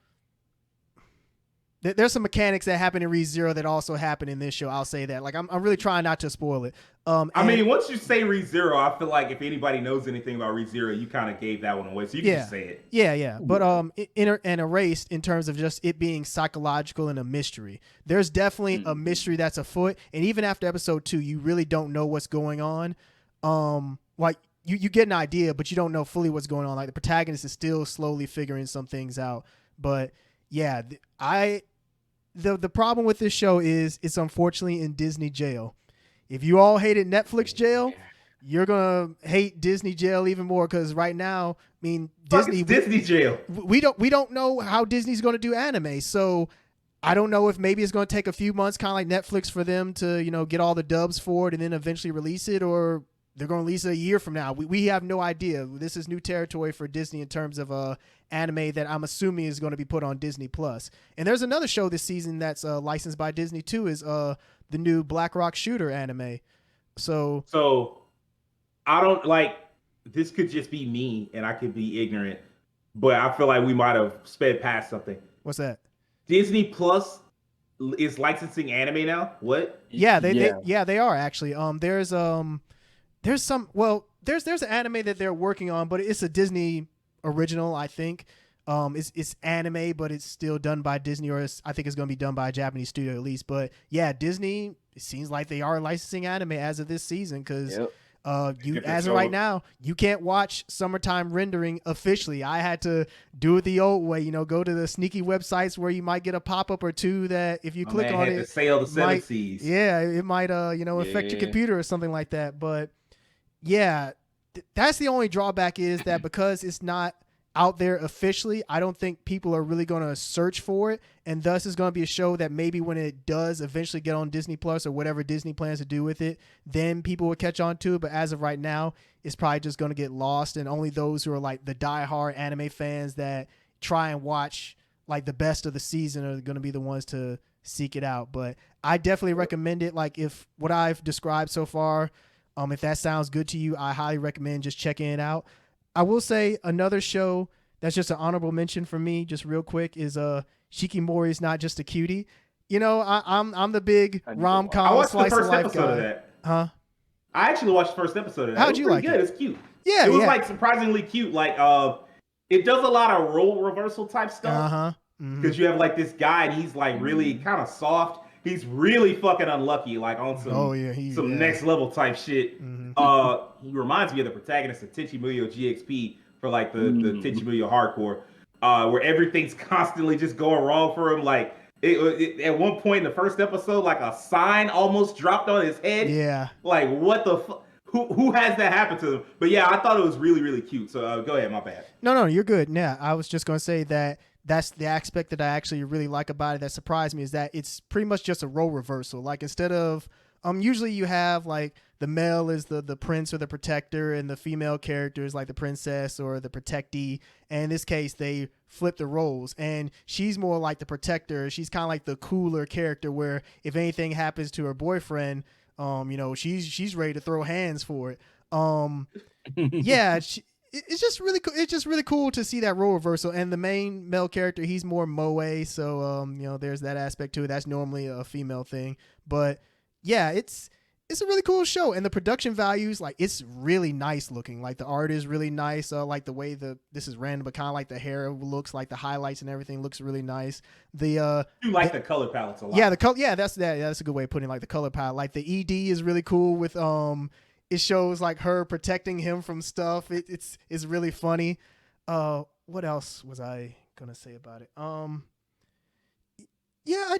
Speaker 3: there's some mechanics that happen in ReZero that also happen in this show. I'll say that. Like I'm really trying not to spoil it.
Speaker 1: I mean, once you say ReZero, I feel like if anybody knows anything about ReZero, you kind of gave that one away. So you can just say it.
Speaker 3: Yeah. But and Erased, in terms of just it being psychological and a mystery. There's definitely a mystery that's afoot, and even after episode 2, you really don't know what's going on. Like you get an idea, but you don't know fully what's going on. Like the protagonist is still slowly figuring some things out. But yeah, the problem with this show is it's unfortunately in Disney jail. If you all hated Netflix jail, you're gonna hate Disney jail even more, because right now, I mean, Disney
Speaker 1: jail.
Speaker 3: We don't know how Disney's gonna do anime, so I don't know if maybe it's gonna take a few months, kind of like Netflix, for them to get all the dubs for it and then eventually release it, or they're gonna release it a year from now. We have no idea. This is new territory for Disney in terms of anime that I'm assuming is going to be put on Disney Plus. And there's another show this season that's licensed by Disney too, is the new Black Rock Shooter anime. So
Speaker 1: I don't like, this could just be me and I could be ignorant, but I feel like we might have sped past something.
Speaker 3: What's that?
Speaker 1: Disney Plus is licensing anime now? What?
Speaker 3: Yeah, they are actually. There's an anime that they're working on, but it's a Disney original, I think. It's anime, but it's still done by Disney, or I think it's going to be done by a Japanese studio at least. But yeah, Disney, it seems like they are licensing anime as of this season, because as of right now, you can't watch Summertime Rendering officially. I had to do it the old way, go to the sneaky websites where you might get a pop-up or two that if you click on it,
Speaker 1: to sail the seven seas.
Speaker 3: Yeah, it might affect your computer or something like that. But yeah, that's the only drawback, is that because it's not out there officially. I don't think people are really going to search for it, and thus it's going to be a show that maybe when it does eventually get on Disney Plus or whatever Disney plans to do with it, then people will catch on to it. But as of right now, it's probably just going to get lost, and only those who are like the diehard anime fans that try and watch like the best of the season are going to be the ones to seek it out. But I definitely recommend it. Like, if what I've described so far, if that sounds good to you, I highly recommend just checking it out. I will say another show that's just an honorable mention for me, just real quick, is Shikimori's Not Just a Cutie. You know, I'm the big rom-com
Speaker 1: I watched the
Speaker 3: slice of
Speaker 1: first
Speaker 3: life
Speaker 1: episode
Speaker 3: guy.
Speaker 1: of that.
Speaker 3: Huh?
Speaker 1: I actually watched the first episode of that.
Speaker 3: How'd you like
Speaker 1: good.
Speaker 3: it?
Speaker 1: It's cute.
Speaker 3: Yeah,
Speaker 1: it was
Speaker 3: yeah.
Speaker 1: like surprisingly cute. Like it does a lot of role reversal type stuff.
Speaker 3: Uh-huh.
Speaker 1: Because you have like this guy and he's like really kind of soft. He's really fucking unlucky, like on some next level type shit. He reminds me of the protagonist of Tenchi Muyo GXP for like the Tenchi Muyo Hardcore, where everything's constantly just going wrong for him. Like at one point in the first episode, like a sign almost dropped on his head.
Speaker 3: Yeah.
Speaker 1: Like what the fuck? Who has that happen to them? But yeah, I thought it was really, really cute. So go ahead, my bad.
Speaker 3: No, you're good. Yeah, I was just going to say that that's the aspect that I actually really like about it that surprised me, is that it's pretty much just a role reversal. Like, instead of usually you have like the male is the prince or the protector, and the female character is like the princess or the protectee. And in this case, they flip the roles, and she's more like the protector. She's kind of like the cooler character, where if anything happens to her boyfriend, she's ready to throw hands for it. Yeah, it's just really cool. It's just really cool to see that role reversal. And the main male character, he's more moe, so there's that aspect to it. That's normally a female thing, but yeah, it's a really cool show. And the production values, like, it's really nice looking. Like, the art is really nice. Like the way this is random, but kind of like the hair looks, like the highlights and everything looks really nice. The
Speaker 1: the color palettes a lot.
Speaker 3: Yeah, the color. Yeah, that's a good way of putting it, like the color palette. Like the ED is really cool with it shows like her protecting him from stuff. It's really funny. What else was I gonna say about it? Yeah,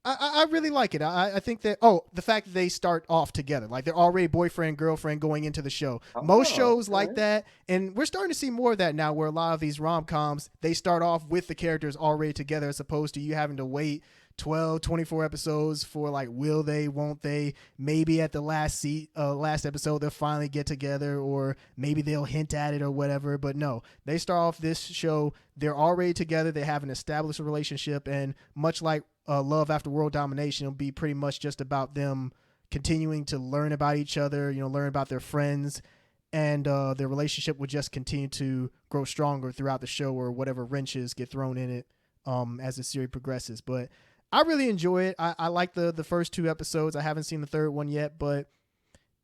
Speaker 3: I really like it. I think that the fact that they start off together, like they're already boyfriend girlfriend going into the show. Most shows like that, and we're starting to see more of that now, where a lot of these rom-coms, they start off with the characters already together, as opposed to you having to wait 12, 24 episodes for like, will they, won't they? Maybe at the last episode they'll finally get together, or maybe they'll hint at it or whatever. But no, they start off this show, they're already together, they have an established relationship, and much like Love After World Domination, it'll be pretty much just about them continuing to learn about each other, learn about their friends, and their relationship will just continue to grow stronger throughout the show, or whatever wrenches get thrown in it as the series progresses. But I really enjoy it. I like the first 2 episodes. I haven't seen the third one yet, but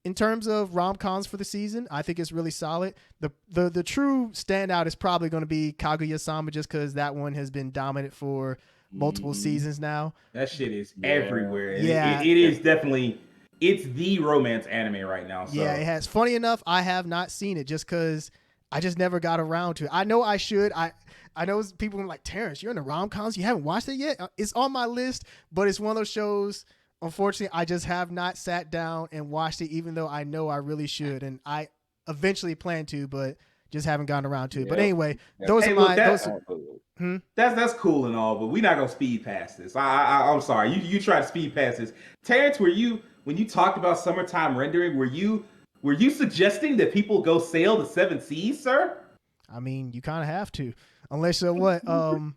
Speaker 3: in terms of rom-coms for the season, I think it's really solid. The true standout is probably going to be Kaguya-sama, just because that one has been dominant for multiple seasons now.
Speaker 1: That shit is everywhere.
Speaker 3: Yeah.
Speaker 1: It is definitely, it's the romance anime right now. So.
Speaker 3: Yeah, it has. Funny enough, I have not seen it just because I just never got around to it. I know I should. I know people are like, Terrence, you're in the rom-coms, you haven't watched it yet? It's on my list, but it's one of those shows, unfortunately, I just have not sat down and watched it, even though I know I really should, and I eventually plan to, but just haven't gotten around to it. But anyway, those are my...
Speaker 1: That's cool and all, but we're not gonna speed past this. I'm sorry, you try to speed past this. Terrence, when you talked about summertime rendering, were you suggesting that people go sail the 7 seas, sir?
Speaker 3: I mean, you kind of have to, unless what? No,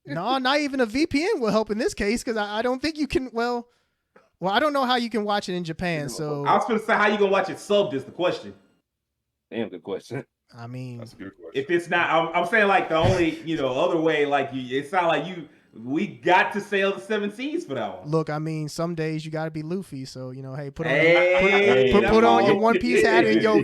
Speaker 3: not even a VPN will help in this case, because I don't think you can. Well, I don't know how you can watch it in Japan. So
Speaker 1: I was going to say, how you gonna watch it subbed is the question.
Speaker 4: Damn good question.
Speaker 3: I mean,
Speaker 2: That's a good question.
Speaker 1: If it's not, I'm saying like the only other way, like it sounds like we got to sail the 7 seas for that one.
Speaker 3: Look, I mean, some days you got to be Luffy, so hey, put on your One Piece hat and yo.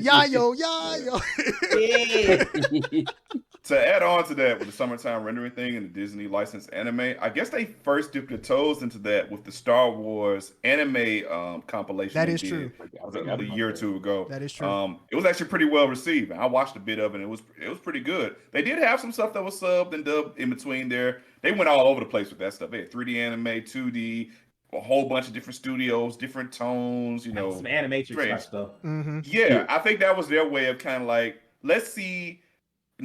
Speaker 2: To add on to that, with the summertime rendering thing and the Disney licensed anime, I guess they first dipped their toes into that with the Star Wars anime compilation.
Speaker 3: That is true.
Speaker 2: A year or 2 ago.
Speaker 3: That is true.
Speaker 2: It was actually pretty well received. I watched a bit of it, and it was pretty good. They did have some stuff that was subbed and dubbed in between there. They went all over the place with that stuff. They had 3D anime, 2D, a whole bunch of different studios, different tones,
Speaker 1: some animatrix type stuff.
Speaker 3: Mm-hmm.
Speaker 2: Yeah, I think that was their way of kind of like, let's see.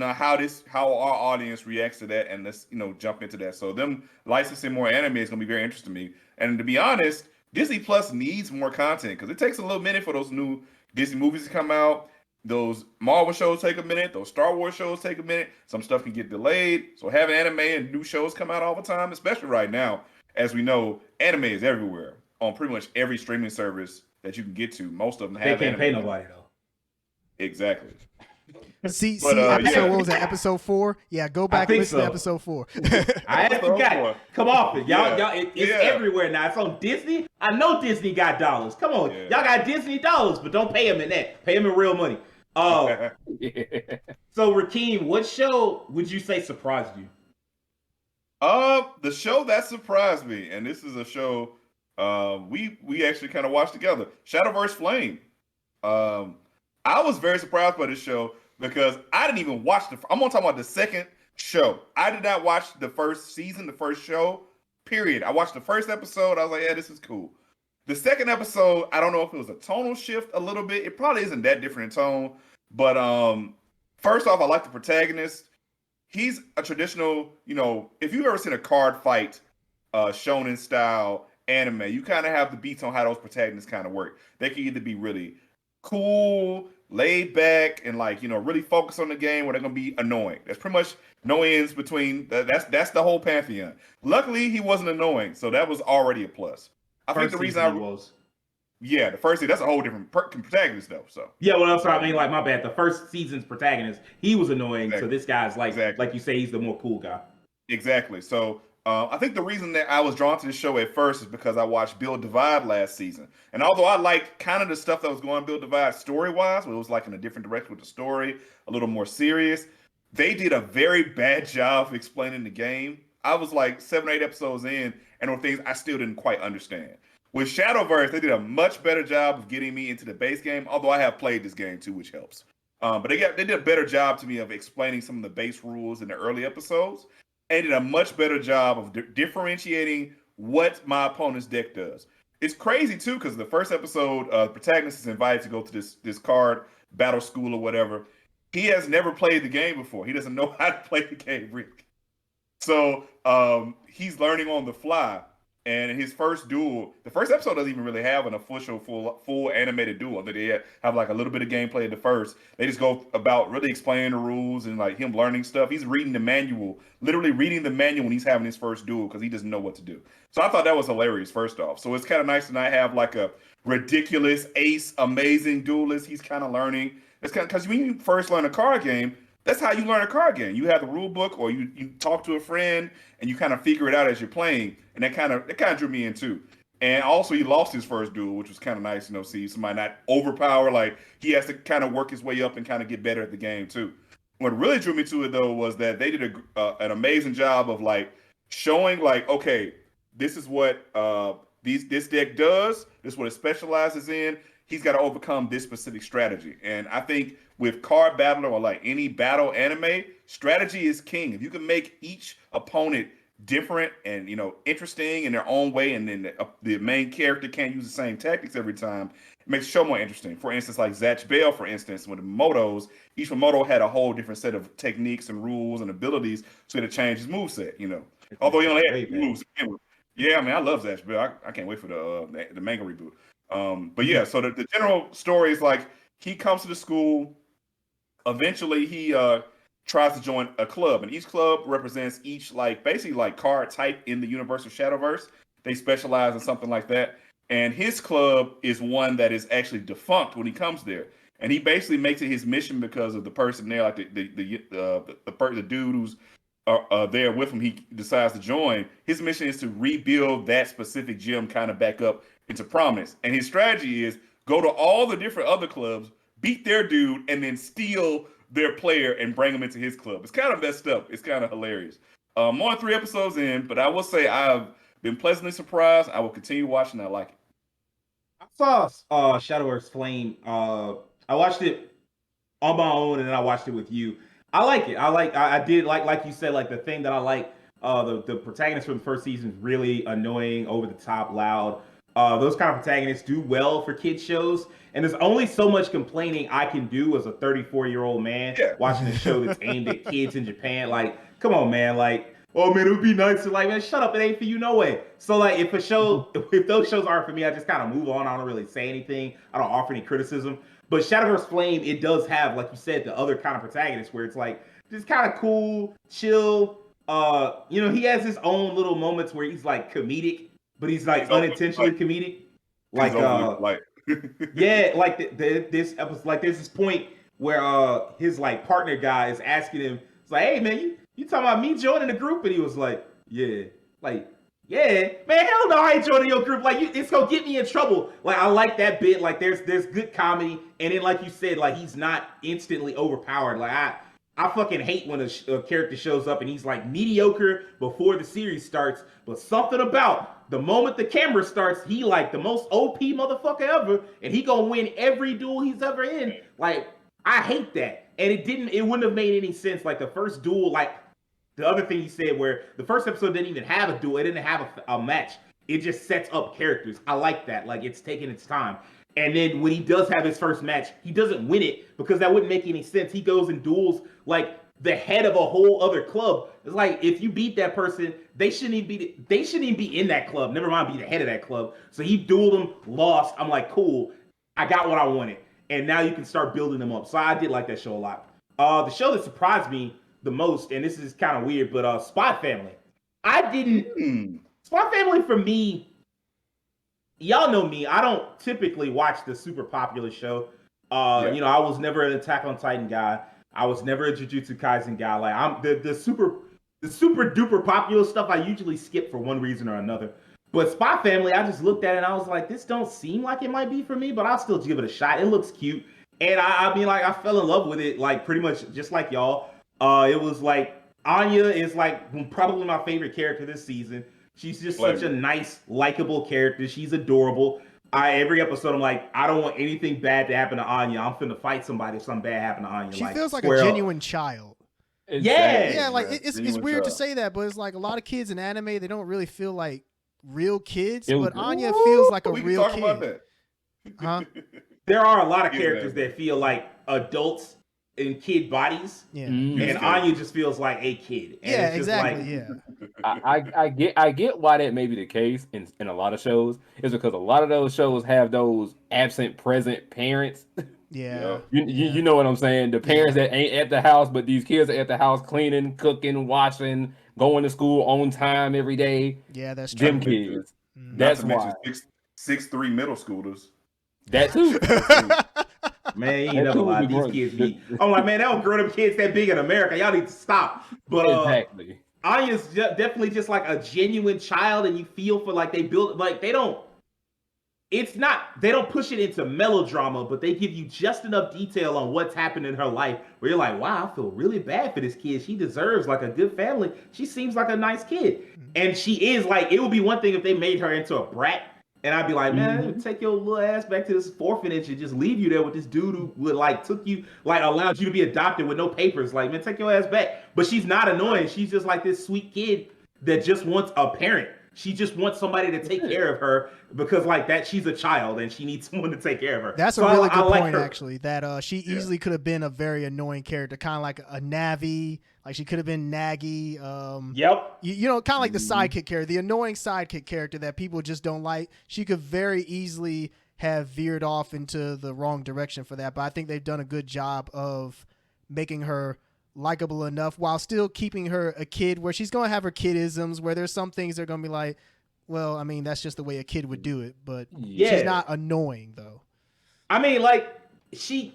Speaker 2: how our audience reacts to that, and let's jump into that. So them licensing more anime is gonna be very interesting to me. And to be honest, Disney Plus needs more content because it takes a little minute for those new Disney movies to come out. Those Marvel shows take a minute. Those Star Wars shows take a minute. Some stuff can get delayed. So having anime and new shows come out all the time, especially right now, as we know, anime is everywhere on pretty much every streaming service that you can get to. Most of them have.
Speaker 1: They can't
Speaker 2: anime.
Speaker 1: pay nobody though.
Speaker 2: Exactly.
Speaker 3: See,
Speaker 2: yeah.
Speaker 3: what was that, episode 4? Yeah, go back and listen to episode 4.
Speaker 1: I forgot. Come off it. Y'all, it's
Speaker 2: Yeah.
Speaker 1: everywhere now. It's on Disney. I know Disney got dollars. Come on.
Speaker 2: Yeah.
Speaker 1: Y'all got Disney dollars, but don't pay them in that. Pay them in real money. So Rakeem, what show would you say surprised you?
Speaker 2: The show that surprised me, and this is a show we actually kind of watched together, Shadowverse Flame. I was very surprised by this show because I didn't even watch I'm gonna talk about the second show. I did not watch the first season, the first show, period. I watched the first episode. I was like, yeah, this is cool. The second episode, I don't know if it was a tonal shift a little bit. It probably isn't that different in tone. But first off, I like the protagonist. He's a traditional, if you've ever seen a card fight, shonen style anime, you kind of have the beats on how those protagonists kind of work. They can either be really cool, laid back, and really focus on the game, or they're gonna be annoying. That's pretty much no ends between. That's the whole pantheon. Luckily, he wasn't annoying, so that was already a plus. I think the reason the first season, that's a whole different protagonist though. So
Speaker 1: well, that's what I mean. Like, my bad. The first season's protagonist, he was annoying.
Speaker 2: Exactly.
Speaker 1: So this guy's
Speaker 2: Exactly.
Speaker 1: like you say, he's the more cool guy.
Speaker 2: Exactly. So I think the reason that I was drawn to this show at first is because I watched Build Divide last season. And although I liked kind of the stuff that was going on Build Divide story-wise, where it was in a different direction with the story, a little more serious, they did a very bad job of explaining the game. I was 7 or 8 episodes in, and there were things I still didn't quite understand. With Shadowverse, they did a much better job of getting me into the base game, although I have played this game too, which helps. But they did a better job to me of explaining some of the base rules in the early episodes, and did a much better job of differentiating what my opponent's deck does. It's crazy too, because the first episode, the protagonist is invited to go to this card battle school or whatever. He has never played the game before. He doesn't know how to play the game, really. So he's learning on the fly. And in his first duel, the first episode doesn't even really have an official full animated duel. They have a little bit of gameplay at the first. They just go about really explaining the rules and him learning stuff. He's reading the manual, literally reading the manual when he's having his first duel because he doesn't know what to do. So I thought that was hilarious, first off. So it's kind of nice to not have a ridiculous ace, amazing duelist. He's kind of learning. It's kind of because when you first learn a card game, that's how you learn a card game. You have the rule book, or you talk to a friend and you kind of figure it out as you're playing. And that kind of drew me in too. And also, he lost his first duel, which was kind of nice, see somebody not overpower. He has to kind of work his way up and kind of get better at the game too. What really drew me to it though was that they did an amazing job of showing okay, this is what this deck does. This is what it specializes in. He's got to overcome this specific strategy. And I think with card battle or any battle anime, strategy is king. If you can make each opponent different and interesting in their own way, and then the main character can't use the same tactics every time, it makes the show more interesting. For instance, Zatch Bell, for instance, with the Motos, each Moto had a whole different set of techniques and rules and abilities, so he had to change his moveset. Although he only had 2 moves. Yeah, I love Zatch Bell. I can't wait for the manga reboot. But yeah, so the general story is he comes to the school. Eventually, he tries to join a club, and each club represents each basically card type in the universe of Shadowverse. They specialize in something like that, and his club is one that is actually defunct when he comes there, and he basically makes it his mission because of the person there, the dude who's there with him. He decides to join. His mission is to rebuild that specific gym kind of back up into prominence, and his strategy is go to all the different other clubs, beat their dude, and then steal their player and bring them into his club. It's kind of messed up. It's kind of hilarious. I'm on 3 episodes in, but I will say I've been pleasantly surprised. I will continue watching. I like it.
Speaker 1: I saw Shadowverse Flame. I watched it on my own, and then I watched it with you. I like it. I did like you said, the thing that I like, the protagonist from the first season is really annoying, over the top, loud. Those kind of protagonists do well for kid shows, and there's only so much complaining I can do as a 34-year-old man watching a show that's aimed at kids in Japan. Like, come on, man. Like, oh man, it would be nice to like, man, shut up. It ain't for you, no way. So like, if those shows aren't for me, I just kind of move on. I don't really say anything. I don't offer any criticism. But Shadow vs. Flame, it does have, like you said, the other kind of protagonist where it's like just kind of cool, chill. He has his own little moments where he's like comedic, but he's like unintentionally comedic. Like yeah, like this episode, like there's this point where his like partner guy is asking him, it's like, hey man, you talking about me joining the group? And he was like, yeah, man, hell no, I ain't joining your group. Like, it's gonna get me in trouble. Like, I like that bit. Like, there's good comedy, and then like you said, like he's not instantly overpowered. Like I fucking hate when a character shows up and he's like mediocre before the series starts, but something about the moment the camera starts, he like the most OP motherfucker ever, and he gonna win every duel he's ever in. Like, I hate that. And it wouldn't have made any sense. Like the first duel, like the other thing you said, where the first episode didn't even have a duel, it didn't have a match. It just sets up characters. I like that. Like, it's taking its time. And then when he does have his first match, he doesn't win it because that wouldn't make any sense. He goes and duels like the head of a whole other club. It's like, if you beat that person, they shouldn't even be in that club. Never mind be the head of that club. So he dueled him, lost. I'm like, cool. I got what I wanted. And now you can start building them up. So I did like that show a lot. The show that surprised me the most, and this is kind of weird, but Spy Family. Spy Family for me, y'all know me. I don't typically watch the super popular show. I was never an Attack on Titan guy. I was never a Jujutsu Kaisen guy. Like, I'm the super duper popular stuff I usually skip for one reason or another. But Spy Family, I just looked at it and I was like, this don't seem like it might be for me, but I'll still give it a shot. It looks cute. And I mean, like, I fell in love with it, like, pretty much just like y'all. It was like, Anya is like probably my favorite character this season. She's just such a nice, likable character. She's adorable. Every episode, I'm like, I don't want anything bad to happen to Anya. I'm finna fight somebody if something bad happened to Anya.
Speaker 3: She feels like a genuine child.
Speaker 1: Yeah.
Speaker 3: Yeah, like it's weird to say that, but it's like a lot of kids in anime, they don't really feel like real kids, but Anya feels like a real kid.
Speaker 2: About that.
Speaker 3: Huh?
Speaker 1: There are a lot of characters that feel like adults in kid bodies, and Anya just feels like a kid. And
Speaker 3: yeah, exactly.
Speaker 4: I get why that may be the case in a lot of shows. Is because a lot of those shows have those absent present parents.
Speaker 3: Yeah.
Speaker 4: You know what I'm saying? The parents that ain't at the house, but these kids are at the house cleaning, cooking, washing, going to school on time every day.
Speaker 3: Yeah, that's true.
Speaker 4: Them kids. That's why.
Speaker 2: 6'3" middle schoolers.
Speaker 4: That too.
Speaker 1: Man, you ain't never lied. These kids be. I'm like, man, that was grown up kids that big in America. Y'all need to stop. But
Speaker 4: exactly.
Speaker 1: Anya's definitely just like a genuine child, and you feel for like they build like they don't push it into melodrama, but they give you just enough detail on what's happened in her life where you're like, wow, I feel really bad for this kid. She deserves like a good family. She seems like a nice kid. And she is like, it would be one thing if they made her into a brat. And I'd be like, man, take your little ass back to this orphanage and just leave you there with this dude who would like allowed you to be adopted with no papers. Like, man, take your ass back. But she's not annoying. She's just like this sweet kid that just wants a parent. She just wants somebody to take care of her because like that, she's a child and she needs someone to take care of her.
Speaker 3: That's a really good point, actually, that she easily could have been a very annoying character, kind of like a Navi. Like she could have been Nagi.
Speaker 1: Yep.
Speaker 3: You know, kind of like the sidekick character, the annoying sidekick character that people just don't like. She could very easily have veered off into the wrong direction for that. But I think they've done a good job of making her likable enough while still keeping her a kid, where she's going to have her kidisms, where there's some things that are going to be like, well, I mean, that's just the way a kid would do it. But she's not annoying, though.
Speaker 1: I mean, like, she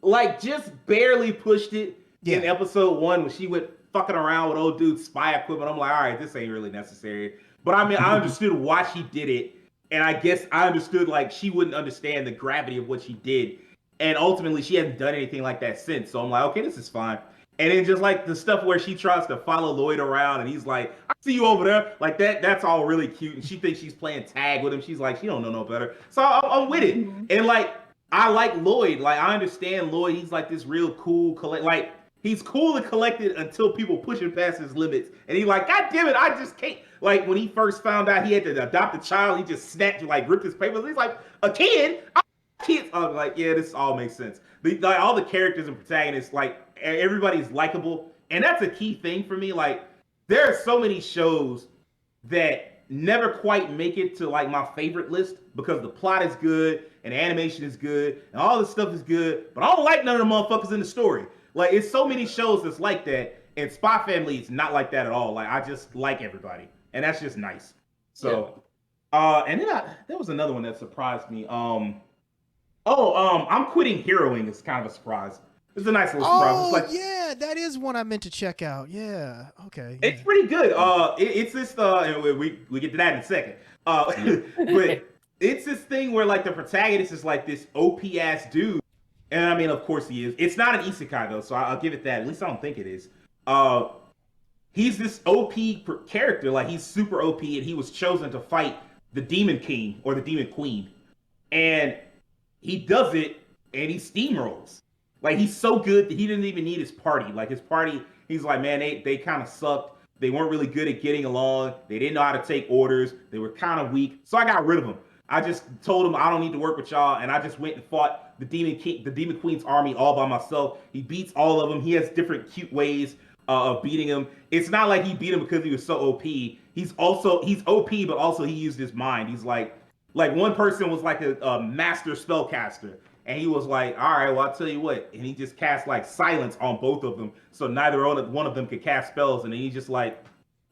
Speaker 1: like just barely pushed it in episode 1 when she went fucking around with old dude's spy equipment. I'm like, all right, this ain't really necessary. But I mean, I understood why she did it. And I guess I understood like she wouldn't understand the gravity of what she did. And ultimately, she hasn't done anything like that since. So I'm like, okay, this is fine. And then just like the stuff where she tries to follow Lloyd around and he's like, I see you over there. Like that's all really cute. And she thinks she's playing tag with him. She's like, she don't know no better. So I'm with it. And like, I like Lloyd. Like, I understand Lloyd. He's like this real cool, like, He's cool and collected until people push him past his limits, and he's like, God damn it, I just can't. Like when he first found out he had to adopt a child, he just snapped, like ripped his papers. He's like, a kid? Kids? I'm like, yeah, this all makes sense. Like all the characters and protagonists, like everybody's likable, and that's a key thing for me. Like there are so many shows that never quite make it to like my favorite list because the plot is good and the animation is good and all this stuff is good, but I don't like none of the motherfuckers in the story. Like it's so many shows that's like that, and Spy Family is not like that at all. Like I just like everybody, and that's just nice. So, and then there was another one that surprised me. I'm quitting heroing is kind of a surprise. It's a nice little surprise.
Speaker 3: Oh,
Speaker 1: it's like,
Speaker 3: yeah, that is one I meant to check out. Yeah, okay.
Speaker 1: It's
Speaker 3: Yeah.
Speaker 1: pretty good. It's this. And we get to that in a second. But it's this thing where like the protagonist is like this OP ass dude. And I mean, of course he is. It's not an isekai though, so I'll give it that. At least I don't think it is. He's this OP character, like he's super OP, and he was chosen to fight the Demon King or the Demon Queen, and he does it, and he steamrolls. Like he's so good that he didn't even need his party. Like his party, he's like, man, they kind of sucked. They weren't really good at getting along. They didn't know how to take orders. They were kind of weak, so I got rid of them. I just told him I don't need to work with y'all, and I just went and fought the Demon Queen's army all by myself. He beats all of them. He has different cute ways of beating him. It's not like he beat him because he was so OP. He's OP, but also he used his mind. He's like one person was like a master spellcaster, and he was like, all right, well I'll tell you what, and he just cast like silence on both of them, so neither one of them could cast spells, and then he just like,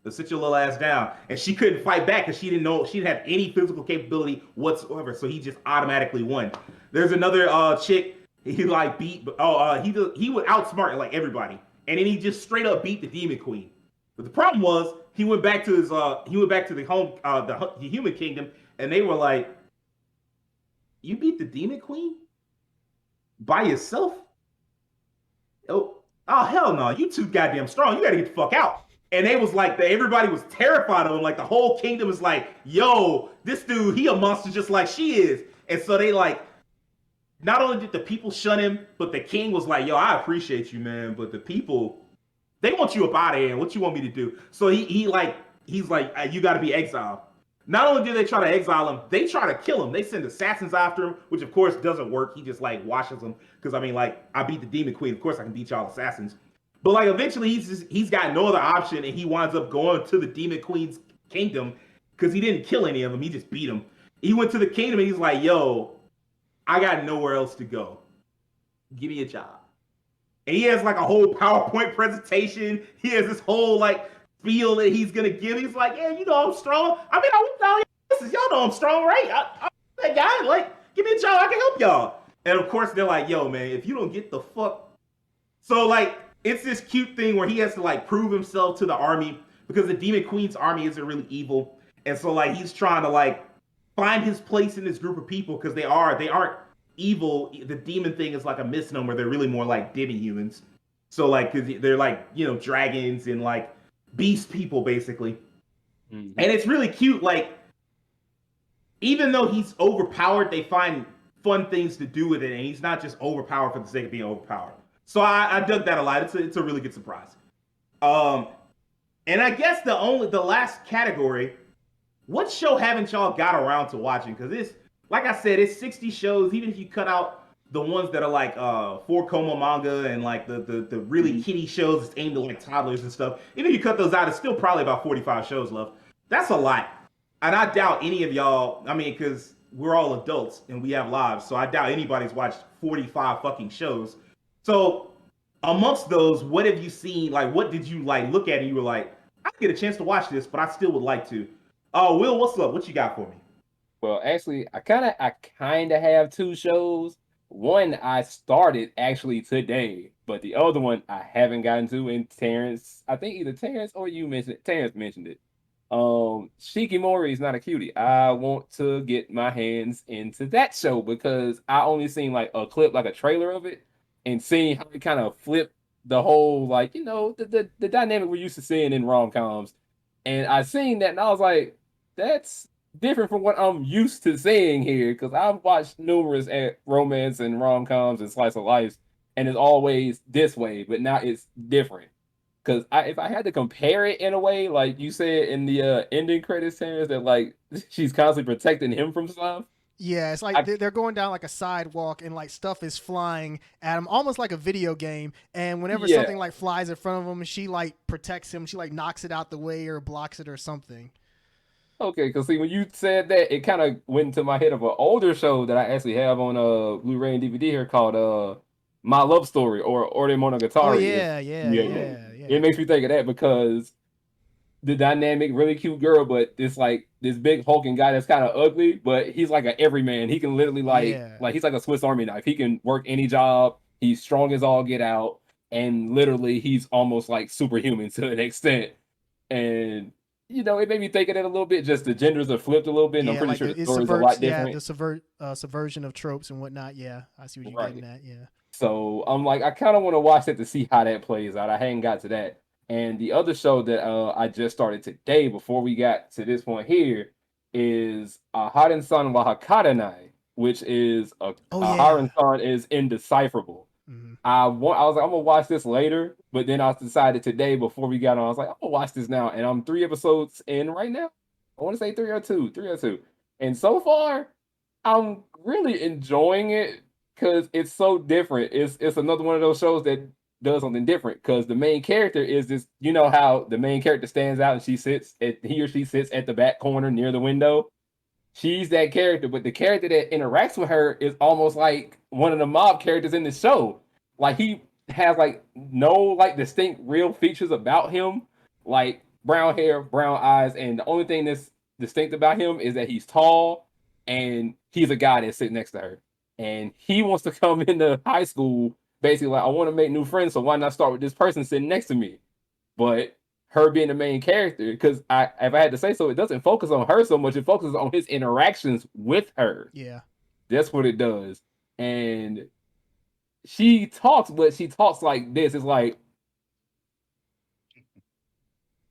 Speaker 1: sit your little ass down. And she couldn't fight back because she didn't have any physical capability whatsoever. So he just automatically won. There's another chick he like beat. He would outsmart like everybody, and then he just straight up beat the Demon Queen. But the problem was he went back to the human kingdom, and they were like, "You beat the Demon Queen by yourself? Oh hell no! You too goddamn strong. You gotta get the fuck out." And they was like, everybody was terrified of him. Like the whole kingdom was like, yo, this dude, he a monster just like she is. And so they like, not only did the people shun him, but the king was like, yo, I appreciate you, man. But the people, they want you up out of here. What you want me to do? So he's like, you got to be exiled. Not only do they try to exile him, they try to kill him. They send assassins after him, which of course doesn't work. He just like washes them. Because I mean, like, I beat the Demon Queen. Of course I can beat y'all assassins. But like eventually he's got no other option, and he winds up going to the Demon Queen's kingdom because he didn't kill any of them. He just beat them. He went to the kingdom and he's like, yo, I got nowhere else to go. Give me a job. And he has like a whole PowerPoint presentation. He has this whole like spiel that he's gonna give. He's like, yeah, you know I'm strong. I mean, I whooped all y'all. Y'all know I'm strong, right? I'm that guy. Like, give me a job. I can help y'all. And of course they're like, yo, man, if you don't get the fuck. So like, it's this cute thing where he has to like prove himself to the army because the Demon Queen's army isn't really evil. And so like he's trying to like find his place in this group of people because they aren't evil. The demon thing is like a misnomer. They're really more like demi-humans. So like, cause they're like, you know, dragons and like beast people basically. Mm-hmm. And it's really cute. Like, even though he's overpowered, they find fun things to do with it. And he's not just overpowered for the sake of being overpowered. So I dug that a lot. It's a really good surprise. And I guess the last category, what show haven't y'all got around to watching? Because it's, like I said, it's 60 shows. Even if you cut out the ones that are like 4-koma manga and like the really kiddie shows that's aimed at like toddlers and stuff. Even if you cut those out, it's still probably about 45 shows left. That's a lot. And I doubt any of y'all, I mean, because we're all adults and we have lives, so I doubt anybody's watched 45 fucking shows. So amongst those, what have you seen? Like, what did you like look at and you were like, I get a chance to watch this, but I still would like to. Will, what's up? What you got for me?
Speaker 4: Well, actually, I kind of have two shows. One I started actually today, but the other one I haven't gotten to. And Terrence, I think either Terrence or you mentioned it. Terrence mentioned it. Shikimori is not a cutie. I want to get my hands into that show because I only seen like a clip, like a trailer of it, and seeing how it kind of flipped the whole, like, you know, the dynamic we're used to seeing in rom-coms. And I seen that and I was like, that's different from what I'm used to seeing here, because I've watched numerous romance and rom-coms and slice of life, and it's always this way, but now it's different. Because if I had to compare it in a way, like you said in the ending credits, Terrence, that like she's constantly protecting him from stuff.
Speaker 3: Yeah, it's like they're going down like a sidewalk and like stuff is flying at him, almost like a video game. And whenever something like flies in front of him, she like protects him. She like knocks it out the way or blocks it or something.
Speaker 4: Okay, because see, when you said that, it kind of went into my head of an older show that I actually have on Blu-ray and DVD here called My Love Story or Ore Monogatari.
Speaker 3: Oh yeah. It
Speaker 4: makes me think of that because the dynamic, really cute girl, but it's like this big hulking guy that's kind of ugly, but he's like an everyman. He can literally like he's like a Swiss Army knife. He can work any job. He's strong as all get out, and literally he's almost like superhuman to an extent. And you know, it made me think of it a little bit. Just the genders are flipped a little bit. And I'm pretty sure the story's a lot different.
Speaker 3: Yeah, the subversion of tropes and whatnot. Yeah, I see what you're getting at. Yeah.
Speaker 4: So I'm like, I kind of want to watch that to see how that plays out. I hadn't got to that. And the other show that I just started today, before we got to this point here, is Harensan wa Hakarenai, which is Harensan is indecipherable.
Speaker 3: Mm-hmm.
Speaker 4: I was like, I'm gonna watch this later, but then I decided today before we got on, I was like, I'm gonna watch this now, and I'm 3 episodes in right now. I want to say 3 or 2, and so far, I'm really enjoying it because it's so different. It's another one of those shows that does something different because the main character is this. You know how the main character stands out and he or she sits at the back corner near the window. She's that character, but the character that interacts with her is almost like one of the mob characters in the show. Like he has like no like distinct real features about him, like brown hair, brown eyes, and the only thing that's distinct about him is that he's tall and he's a guy that's sitting next to her. And he wants to come into high school basically like, I want to make new friends, so why not start with this person sitting next to me? But her being the main character, because if I had to say so, it doesn't focus on her so much. It focuses on his interactions with her.
Speaker 3: Yeah.
Speaker 4: That's what it does. And she talks, but she talks like this. It's like,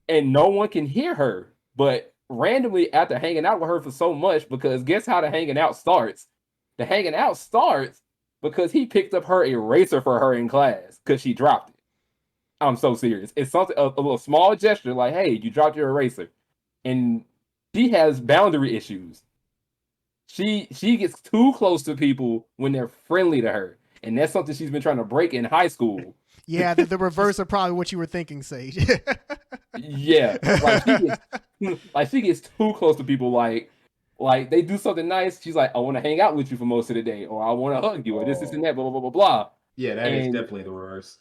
Speaker 4: and no one can hear her. But randomly, after hanging out with her for so much, because guess how the hanging out starts? The hanging out starts because he picked up her eraser for her in class because she dropped it. I'm so serious. It's something a little small gesture like, hey, you dropped your eraser. And she has boundary issues. She gets too close to people when they're friendly to her. And that's something she's been trying to break in high school.
Speaker 3: Yeah, the reverse of probably what you were thinking, Sage.
Speaker 4: Yeah. She gets too close to people like they do something nice. She's like, I want to hang out with you for most of the day, or I want to hug you, or this and that, blah, blah, blah, blah, blah.
Speaker 1: Yeah, that is definitely the reverse.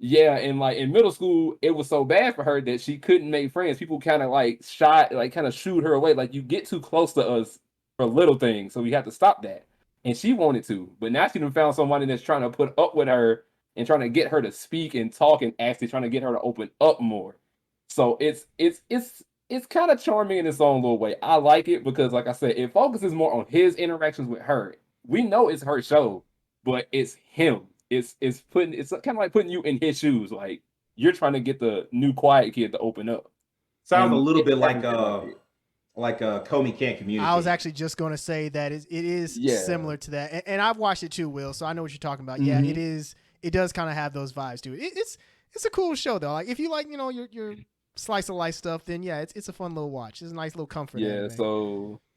Speaker 4: Yeah, and like in middle school, it was so bad for her that she couldn't make friends. People kind of like kind of shooed her away. Like, you get too close to us for little things, so we have to stop that. And she wanted to, but now she done found somebody that's trying to put up with her and trying to get her to speak and talk and actually trying to get her to open up more. So it's kind of charming in its own little way. I like it because, like I said, it focuses more on his interactions with her. We know it's her show, but it's him. It's kind of like putting you in his shoes. Like, you're trying to get the new quiet kid to open up.
Speaker 1: Sounds a little bit like Comey Can't Communicate.
Speaker 3: I was actually just going to say that it is similar to that, and I've watched it too, Will. So I know what you're talking about. Mm-hmm. Yeah, it is. It does kind of have those vibes to it. It's a cool show though. Like, if you like, your slice of life stuff, then yeah, it's a fun little watch. It's a nice little comfort.
Speaker 4: Yeah.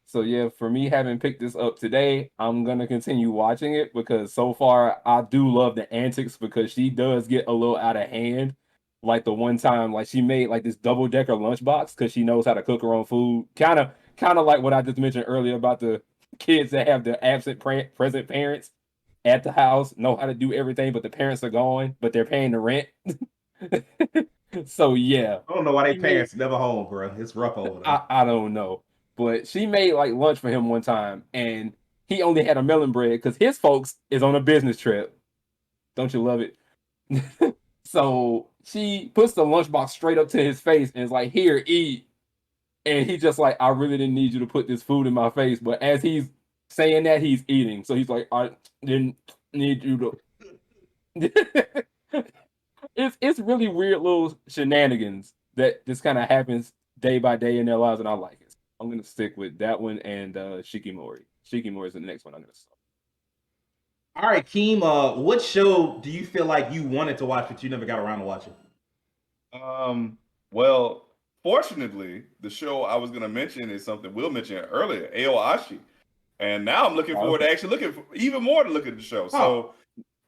Speaker 4: So yeah, for me having picked this up today, I'm gonna continue watching it because so far I do love the antics because she does get a little out of hand. Like the one time, like she made like this double-decker lunchbox because she knows how to cook her own food. Kind of like what I just mentioned earlier about the kids that have the absent present parents at the house, know how to do everything, but the parents are gone, but they're paying the rent. So yeah,
Speaker 1: I don't know why they parents never home, bro. It's rough over there.
Speaker 4: I don't know, but she made like lunch for him one time, and he only had a melon bread because his folks is on a business trip. Don't you love it? So she puts the lunchbox straight up to his face and is like, "Here, eat." And he just like, "I really didn't need you to put this food in my face." But as he's saying that, he's eating. So he's like, "I didn't need you to." It's really weird little shenanigans that just kind of happens day by day in their lives, and I like it. I'm gonna stick with that one and Shikimori. Shikimori is the next one I'm gonna start.
Speaker 1: All right, Keem. What show do you feel like you wanted to watch but you never got around to watching?
Speaker 2: Well, fortunately, the show I was gonna mention is something Will mentioned earlier, Aoashi. And now I'm looking forward to actually looking for, even more to look at the show. So,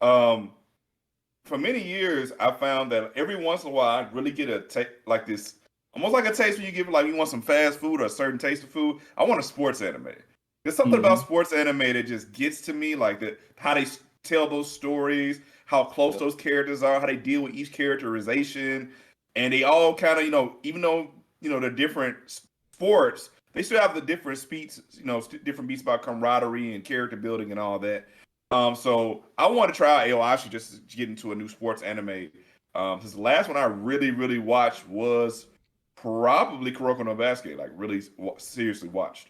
Speaker 2: for many years, I found that every once in a while, I really get a like this, almost like a taste when you give like you want some fast food or a certain taste of food. I want a sports anime. There's something about sports anime that just gets to me, like how they tell those stories, how close those characters are, how they deal with each characterization, and they all kind of, even though they're different sports, they still have the different speeds, different beats about camaraderie and character building and all that. So I want to try Aoashi just to get into a new sports anime. Since the last one I really, really watched was probably Kuroko no Basket, like really seriously watched.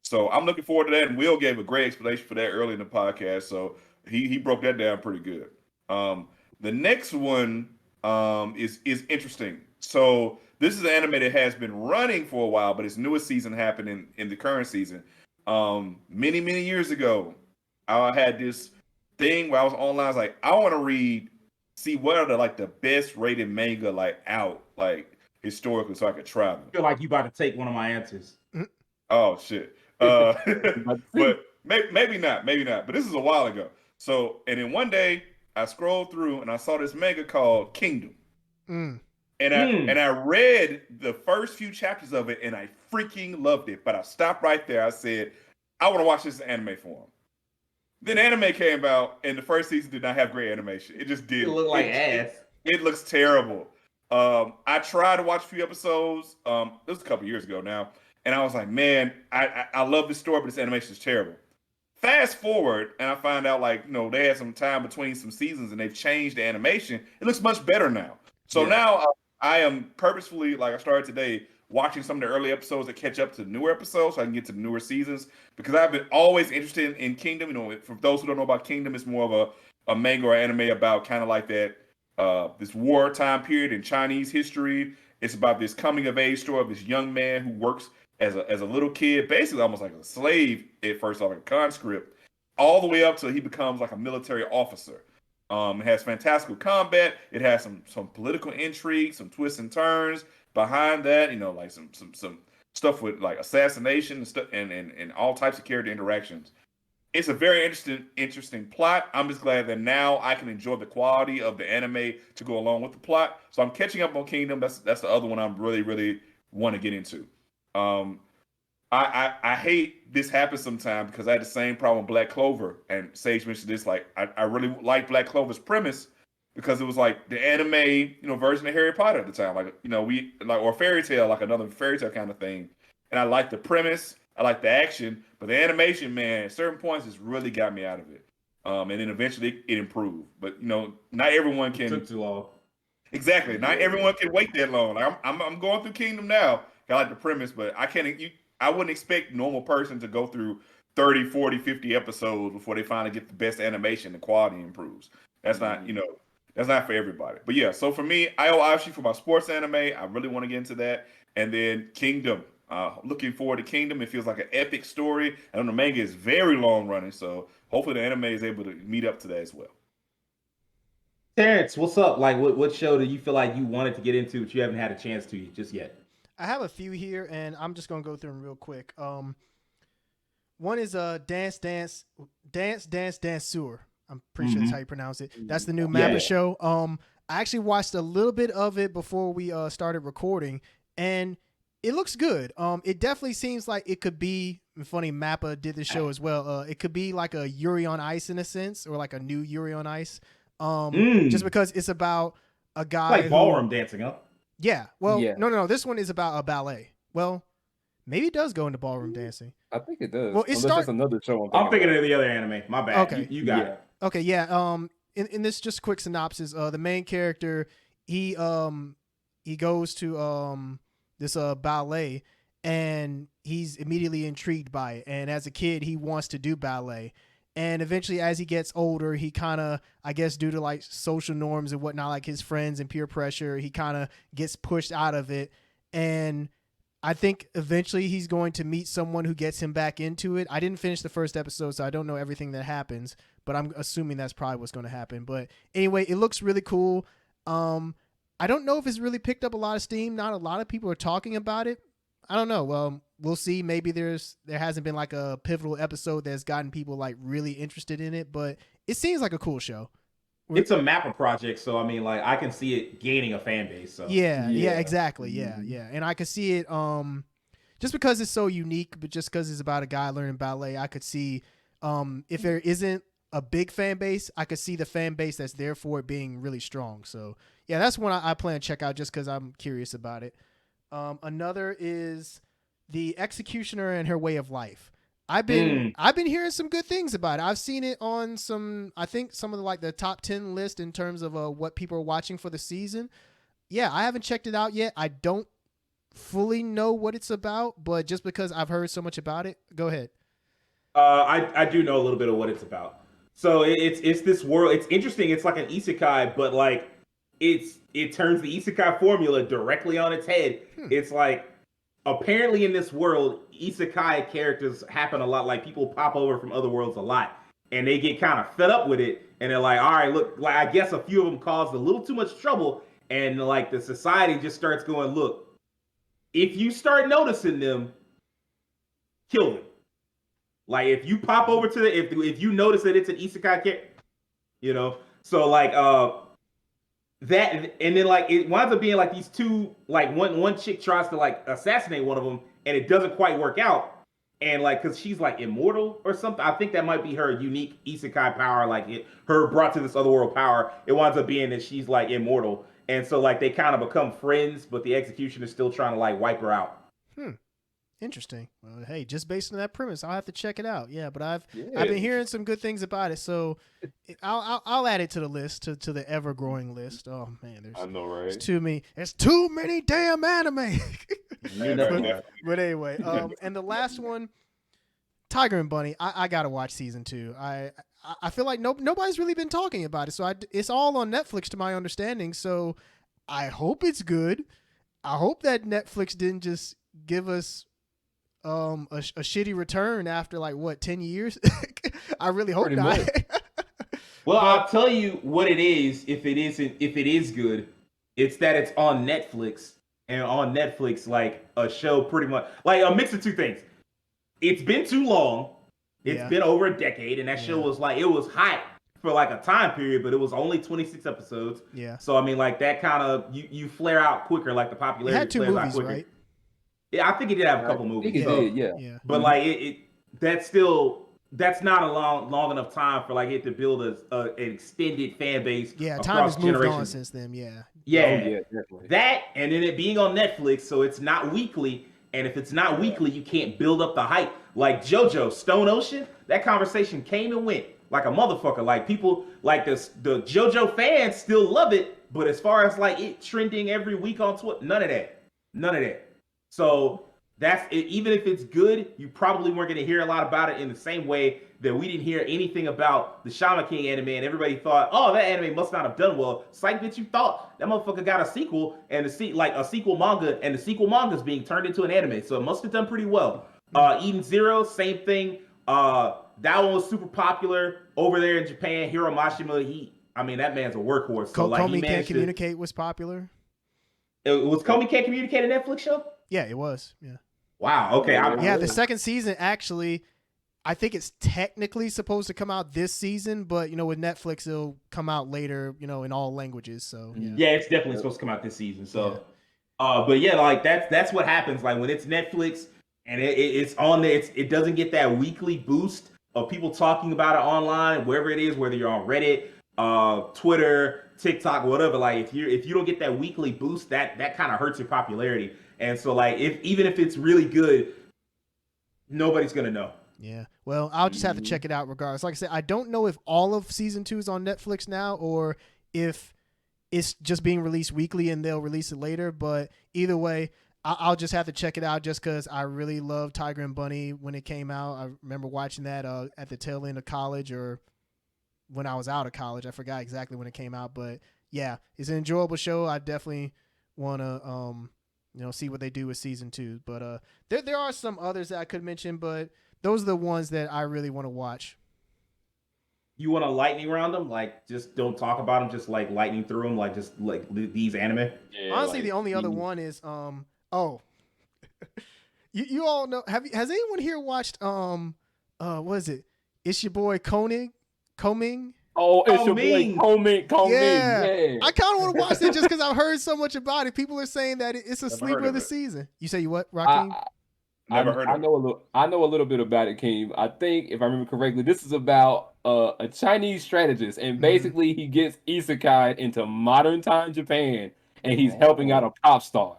Speaker 2: So I'm looking forward to that. And Will gave a great explanation for that early in the podcast. So he broke that down pretty good. The next one is interesting. So this is an anime that has been running for a while, but its newest season happened in the current season. Many, many years ago, I had this thing where I was online. I was like, I want to see what are the best rated manga out historically, so I could try them.
Speaker 1: I feel like you about to take one of my answers.
Speaker 2: Oh shit! But maybe not. But this is a while ago. So, and then one day I scrolled through and I saw this manga called Kingdom. And I read the first few chapters of it and I freaking loved it. But I stopped right there. I said, I want to watch this in anime form. Then anime came out and the first season did not have great animation. It just did.
Speaker 1: It looked like ass.
Speaker 2: It looks terrible. I tried to watch a few episodes. It was a couple years ago now. And I was like, man, I love this story, but this animation is terrible. Fast forward, and I find out they had some time between some seasons, and they've changed the animation. It looks much better now. So now I am purposefully, like I started today, watching some of the early episodes that catch up to the newer episodes, so I can get to the newer seasons. Because I've been always interested in Kingdom. For those who don't know about Kingdom, it's more of a manga or anime about kind of like that this wartime period in Chinese history. It's about this coming of age story of this young man who works as a little kid, basically almost like a slave at first, like a conscript, all the way up till he becomes like a military officer. It has fantastical combat. It has some political intrigue, some twists and turns behind that. Like some stuff with like assassination and stuff, and all types of character interactions. It's a very interesting plot. I'm just glad that now I can enjoy the quality of the anime to go along with the plot. So I'm catching up on Kingdom. That's the other one I'm really, really want to get into. I hate this happens sometimes because I had the same problem with Black Clover, and Sage mentioned this. Like I really like Black Clover's premise because it was like the anime, version of Harry Potter at the time, or fairy tale, like another fairy tale kind of thing. And I like the premise, I like the action, but the animation, man, at certain points, has really got me out of it. And then eventually it improved, but not everyone can.
Speaker 1: It took too long.
Speaker 2: Exactly, not everyone can wait that long. Like I'm going through Kingdom now. I like the premise, but I wouldn't expect a normal person to go through 30, 40, 50 episodes before they finally get the best animation and quality improves. That's not, that's not for everybody. But yeah, so for me, Aoashi for my sports anime, I really want to get into that. And then Kingdom. Looking forward to Kingdom. It feels like an epic story. And the manga is very long running, so hopefully the anime is able to meet up to that as well.
Speaker 1: Terrence, what's up? Like, what show do you feel like you wanted to get into but you haven't had a chance to just yet?
Speaker 3: I have a few here, and I'm just gonna go through them real quick. One is Dance Danseur. I'm pretty sure that's how you pronounce it. That's the new Mappa show. I actually watched a little bit of it before we started recording, and it looks good. It definitely seems like it could be funny. Mappa did the show as well. It could be like a Yuri on Ice in a sense, or like a new Yuri on Ice. Just because it's about a guy
Speaker 1: like ballroom dancing, huh?
Speaker 3: Yeah. Well, no. This one is about a ballet. Well, maybe it does go into ballroom dancing.
Speaker 4: I think it does.
Speaker 3: Well,
Speaker 4: it's another show.
Speaker 1: I'm thinking of the other anime. My bad.
Speaker 3: Okay.
Speaker 1: You got it.
Speaker 3: Okay. Yeah. In this just quick synopsis, the main character he goes to this ballet, and he's immediately intrigued by it. And as a kid, he wants to do ballet. And eventually, as he gets older, he kind of, I guess, due to like social norms and whatnot, like his friends and peer pressure, he kind of gets pushed out of it. And I think eventually he's going to meet someone who gets him back into it. I didn't finish the first episode, so I don't know everything that happens, but I'm assuming that's probably what's going to happen. But anyway, it looks really cool. I don't know if it's really picked up a lot of steam. Not a lot of people are talking about it. I don't know. Well, we'll see. Maybe there hasn't been like a pivotal episode that's gotten people like really interested in it, but it seems like a cool show.
Speaker 1: It's a Mappa project, so I mean, like, I can see it gaining a fan base. So
Speaker 3: yeah, exactly, yeah, and I could see it. Just because it's so unique, but just because it's about a guy learning ballet, I could see, if there isn't a big fan base, I could see the fan base that's there for it being really strong. So yeah, that's one I plan to check out just because I'm curious about it. Another is The Executioner and Her Way of Life. I've been hearing some good things about it. I've seen it on I think some of the top 10 list in terms of what people are watching for the season. Yeah, I haven't checked it out yet. I don't fully know what it's about, but just because I've heard so much about it, go ahead.
Speaker 1: I do know a little bit of what it's about. So it's this world. It's interesting. It's like an isekai, but like it turns the isekai formula directly on its head. It's like, apparently in this world, isekai characters happen a lot. Like, people pop over from other worlds a lot, and they get kind of fed up with it, and they're like, all right, look, like, I guess a few of them caused a little too much trouble, and like the society just starts going, look, if you start noticing them, kill them. Like, if you pop over to if you notice that it's an isekai character, so like that, and then like it winds up being like these two, like one chick tries to like assassinate one of them, and it doesn't quite work out, and like because she's like immortal or something. I think that might be her unique isekai power, like her brought to this other world power. It winds up being that she's like immortal, and so like they kind of become friends, but the executioner is still trying to like wipe her out.
Speaker 3: Interesting. Well, hey, just based on that premise, I'll have to check it out. Yeah, but I've been hearing some good things about it, so I'll add it to the list, to the ever growing list. Oh man,
Speaker 4: I know, right?
Speaker 3: There's too many damn anime. but anyway, and the last one, Tiger and Bunny. I gotta watch season 2. I feel like nobody's really been talking about it, so it's all on Netflix to my understanding. So I hope it's good. I hope that Netflix didn't just give us a shitty return after like 10 years. I really hope not.
Speaker 1: Well, I'll tell you what it is. If it is good, it's that it's on Netflix, and on Netflix, like a show pretty much like a mix of two things. It's been too long. It's been over a decade, and that show was like, it was hot for like a time period, but it was only 26 episodes.
Speaker 3: Yeah.
Speaker 1: So I mean, like that kind of you flare out quicker, like the popularity.
Speaker 3: It had 2 movies, right?
Speaker 1: Yeah, I think it did have a couple movies.
Speaker 4: Yeah.
Speaker 1: But like that's not a long enough time for like it to build an extended fan base.
Speaker 3: Yeah, time has moved on since then. Yeah.
Speaker 1: Definitely. That, and then it being on Netflix, so it's not weekly. And if it's not weekly, you can't build up the hype. Like JoJo, Stone Ocean, that conversation came and went like a motherfucker. Like people, like the JoJo fans still love it, but as far as like it trending every week on Twitter, none of that. So that's it. Even if it's good, you probably weren't going to hear a lot about it in the same way that we didn't hear anything about the Shaman King anime, and everybody thought, oh, that anime must not have done well. Psych, bitch, you thought that motherfucker got a sequel, and a sequel manga, and the sequel manga is being turned into an anime, so it must have done pretty well. Eden Zero, same thing. That one was super popular over there in Japan. Hiro Mashima, that man's a workahorse. So
Speaker 3: Komi Can't Communicate was popular.
Speaker 1: Was Komi Can't Communicate a Netflix show?
Speaker 3: Yeah, it was. Yeah.
Speaker 1: Wow. Okay.
Speaker 3: The second season actually, I think it's technically supposed to come out this season, but with Netflix it'll come out later, in all languages. So
Speaker 1: yeah, it's definitely supposed to come out this season. So, but yeah, like that's what happens. Like when it's Netflix and it's on there, it doesn't get that weekly boost of people talking about it online, wherever it is, whether you're on Reddit, Twitter, TikTok, whatever. Like if you don't get that weekly boost, that kind of hurts your popularity. And so like even if it's really good, nobody's gonna know.
Speaker 3: Yeah. Well, I'll just have to check it out regardless. Like I said, I don't know if all of season 2 is on Netflix now or if it's just being released weekly and they'll release it later. But either way, I'll just have to check it out just because I really loved Tiger and Bunny when it came out. I remember watching that at the tail end of college or when I was out of college. I forgot exactly when it came out. But yeah, it's an enjoyable show. I definitely want to see what they do with season 2. But there are some others that I could mention, but those are the ones that I really want to watch.
Speaker 1: You want to lightning round them? Like, just don't talk about them. Just like lightning through them. Like, just like these anime.
Speaker 4: Yeah,
Speaker 3: Honestly,
Speaker 4: like,
Speaker 3: the only other one is you all know. Has anyone here watched what is it? It's your boy Koming.
Speaker 4: Oh, it's your boy
Speaker 1: Koming.
Speaker 4: Koming.
Speaker 3: Yeah.
Speaker 4: Yeah.
Speaker 3: I kind of want to watch that just because I've heard so much about it. People are saying that it's a
Speaker 2: Never
Speaker 3: sleeper
Speaker 2: heard
Speaker 3: of
Speaker 2: of
Speaker 3: the
Speaker 2: it.
Speaker 3: season. You say you what, Rakeem?
Speaker 2: Never heard of it.
Speaker 4: I know a little bit about it, Keem. I think if I remember correctly, this is about a Chinese strategist, and basically he gets isekai into modern time Japan, and he's helping out a pop star.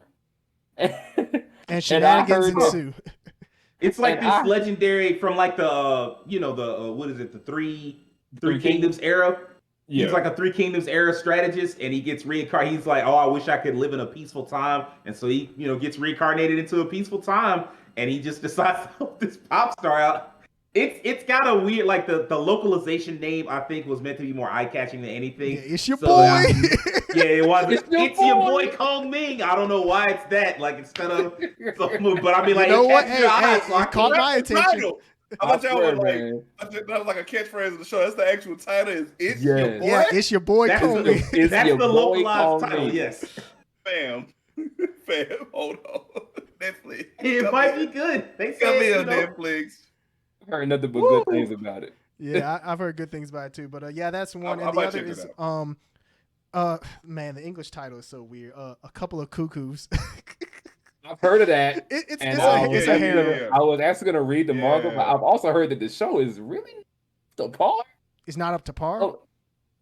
Speaker 3: And shenanigans
Speaker 4: heard that-
Speaker 3: ensue.
Speaker 1: It's like
Speaker 4: And
Speaker 1: this legendary from like the what is it, the Three Kingdoms era.
Speaker 4: Yeah.
Speaker 1: He's like a Three Kingdoms era strategist, and he gets reincarnated. He's like, oh, I wish I could live in a peaceful time, and so he gets reincarnated into a peaceful time, and he just decides to help this pop star out. It's got a weird, like the localization name I think was meant to be more eye catching than anything.
Speaker 3: Yeah, it's your
Speaker 1: So,
Speaker 3: boy.
Speaker 1: Yeah, it was.
Speaker 4: It's
Speaker 1: Your
Speaker 4: your
Speaker 1: boy
Speaker 4: boy.
Speaker 1: Koming. I don't know why it's that. Like instead of, but I mean, like,
Speaker 3: You know
Speaker 1: it
Speaker 3: what?
Speaker 1: catches your eye, so I
Speaker 3: It caught
Speaker 1: can't-
Speaker 3: my attention.
Speaker 2: Title. I thought y'all
Speaker 4: swear,
Speaker 2: was like,
Speaker 4: man.
Speaker 2: that was like a catchfam of the show. That's the actual title. Is it's
Speaker 4: Yeah.
Speaker 2: your boy?
Speaker 3: Yeah, it's your boy
Speaker 1: That's
Speaker 3: Koming.
Speaker 1: the,
Speaker 4: It's
Speaker 1: that's
Speaker 4: your
Speaker 1: the
Speaker 4: boy
Speaker 1: localized
Speaker 4: Koming.
Speaker 1: title. Yes,
Speaker 2: Fam. Fam, hold on. Netflix.
Speaker 1: it might be good. They
Speaker 2: Got me
Speaker 1: say
Speaker 2: on Netflix.
Speaker 4: Heard nothing but good things about it.
Speaker 3: Yeah, I've heard good things about it too. But yeah, that's one.
Speaker 2: I
Speaker 3: And the
Speaker 2: might
Speaker 3: other
Speaker 2: check it
Speaker 3: is man, the English title is so weird. A couple of cuckoos.
Speaker 4: I've heard of that.
Speaker 3: It's
Speaker 4: And
Speaker 3: a
Speaker 2: yeah,
Speaker 3: hair.
Speaker 2: yeah.
Speaker 4: I was actually gonna read the manga, but
Speaker 2: Yeah.
Speaker 4: I've also heard that the show is really the par.
Speaker 3: It's not up to par.
Speaker 4: Oh,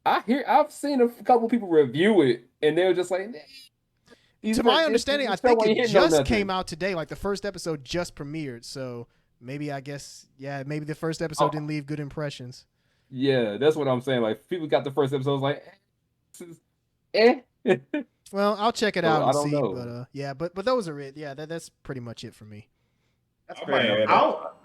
Speaker 4: I've seen a couple people review it, and they were just like,
Speaker 3: To my understanding, I think it just came out today. Like the first episode just premiered. So maybe maybe the first episode didn't leave good impressions.
Speaker 4: Yeah, that's what I'm saying. Like people got the first episode, was like, this is
Speaker 3: Well, I'll check it
Speaker 4: So,
Speaker 3: out
Speaker 4: I
Speaker 3: and
Speaker 4: don't
Speaker 3: see.
Speaker 4: know.
Speaker 3: But those are it. Yeah, that's pretty much it for me.
Speaker 1: That's
Speaker 2: I
Speaker 1: fair
Speaker 2: might
Speaker 1: enough.
Speaker 2: add
Speaker 1: I'll-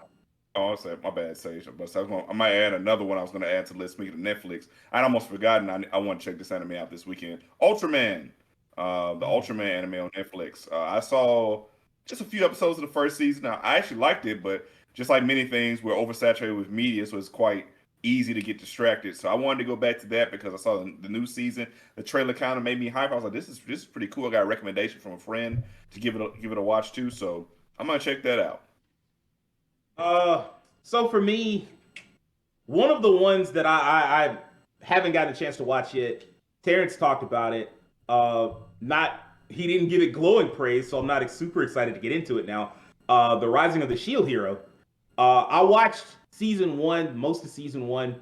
Speaker 2: Oh, I said my bad, Sage. But I might add another one I was going to add to the list. Speaking of Netflix, I'd almost forgotten. I want to check this anime out this weekend. Ultraman, the Ultraman anime on Netflix. I saw just a few episodes of the first season. Now, I actually liked it, but just like many things, we're oversaturated with media, so it's quite easy to get distracted. So I wanted to go back to that because I saw the new season. The trailer kind of made me hype. I was like, this is pretty cool. I got a recommendation from a friend to give it a watch too. So I'm gonna check that out.
Speaker 1: So for me, one of the ones that I haven't gotten a chance to watch yet, Terrence talked about it. He didn't give it glowing praise, so I'm not super excited to get into it now. The Rising of the Shield Hero. I watched season 1, most of season 1.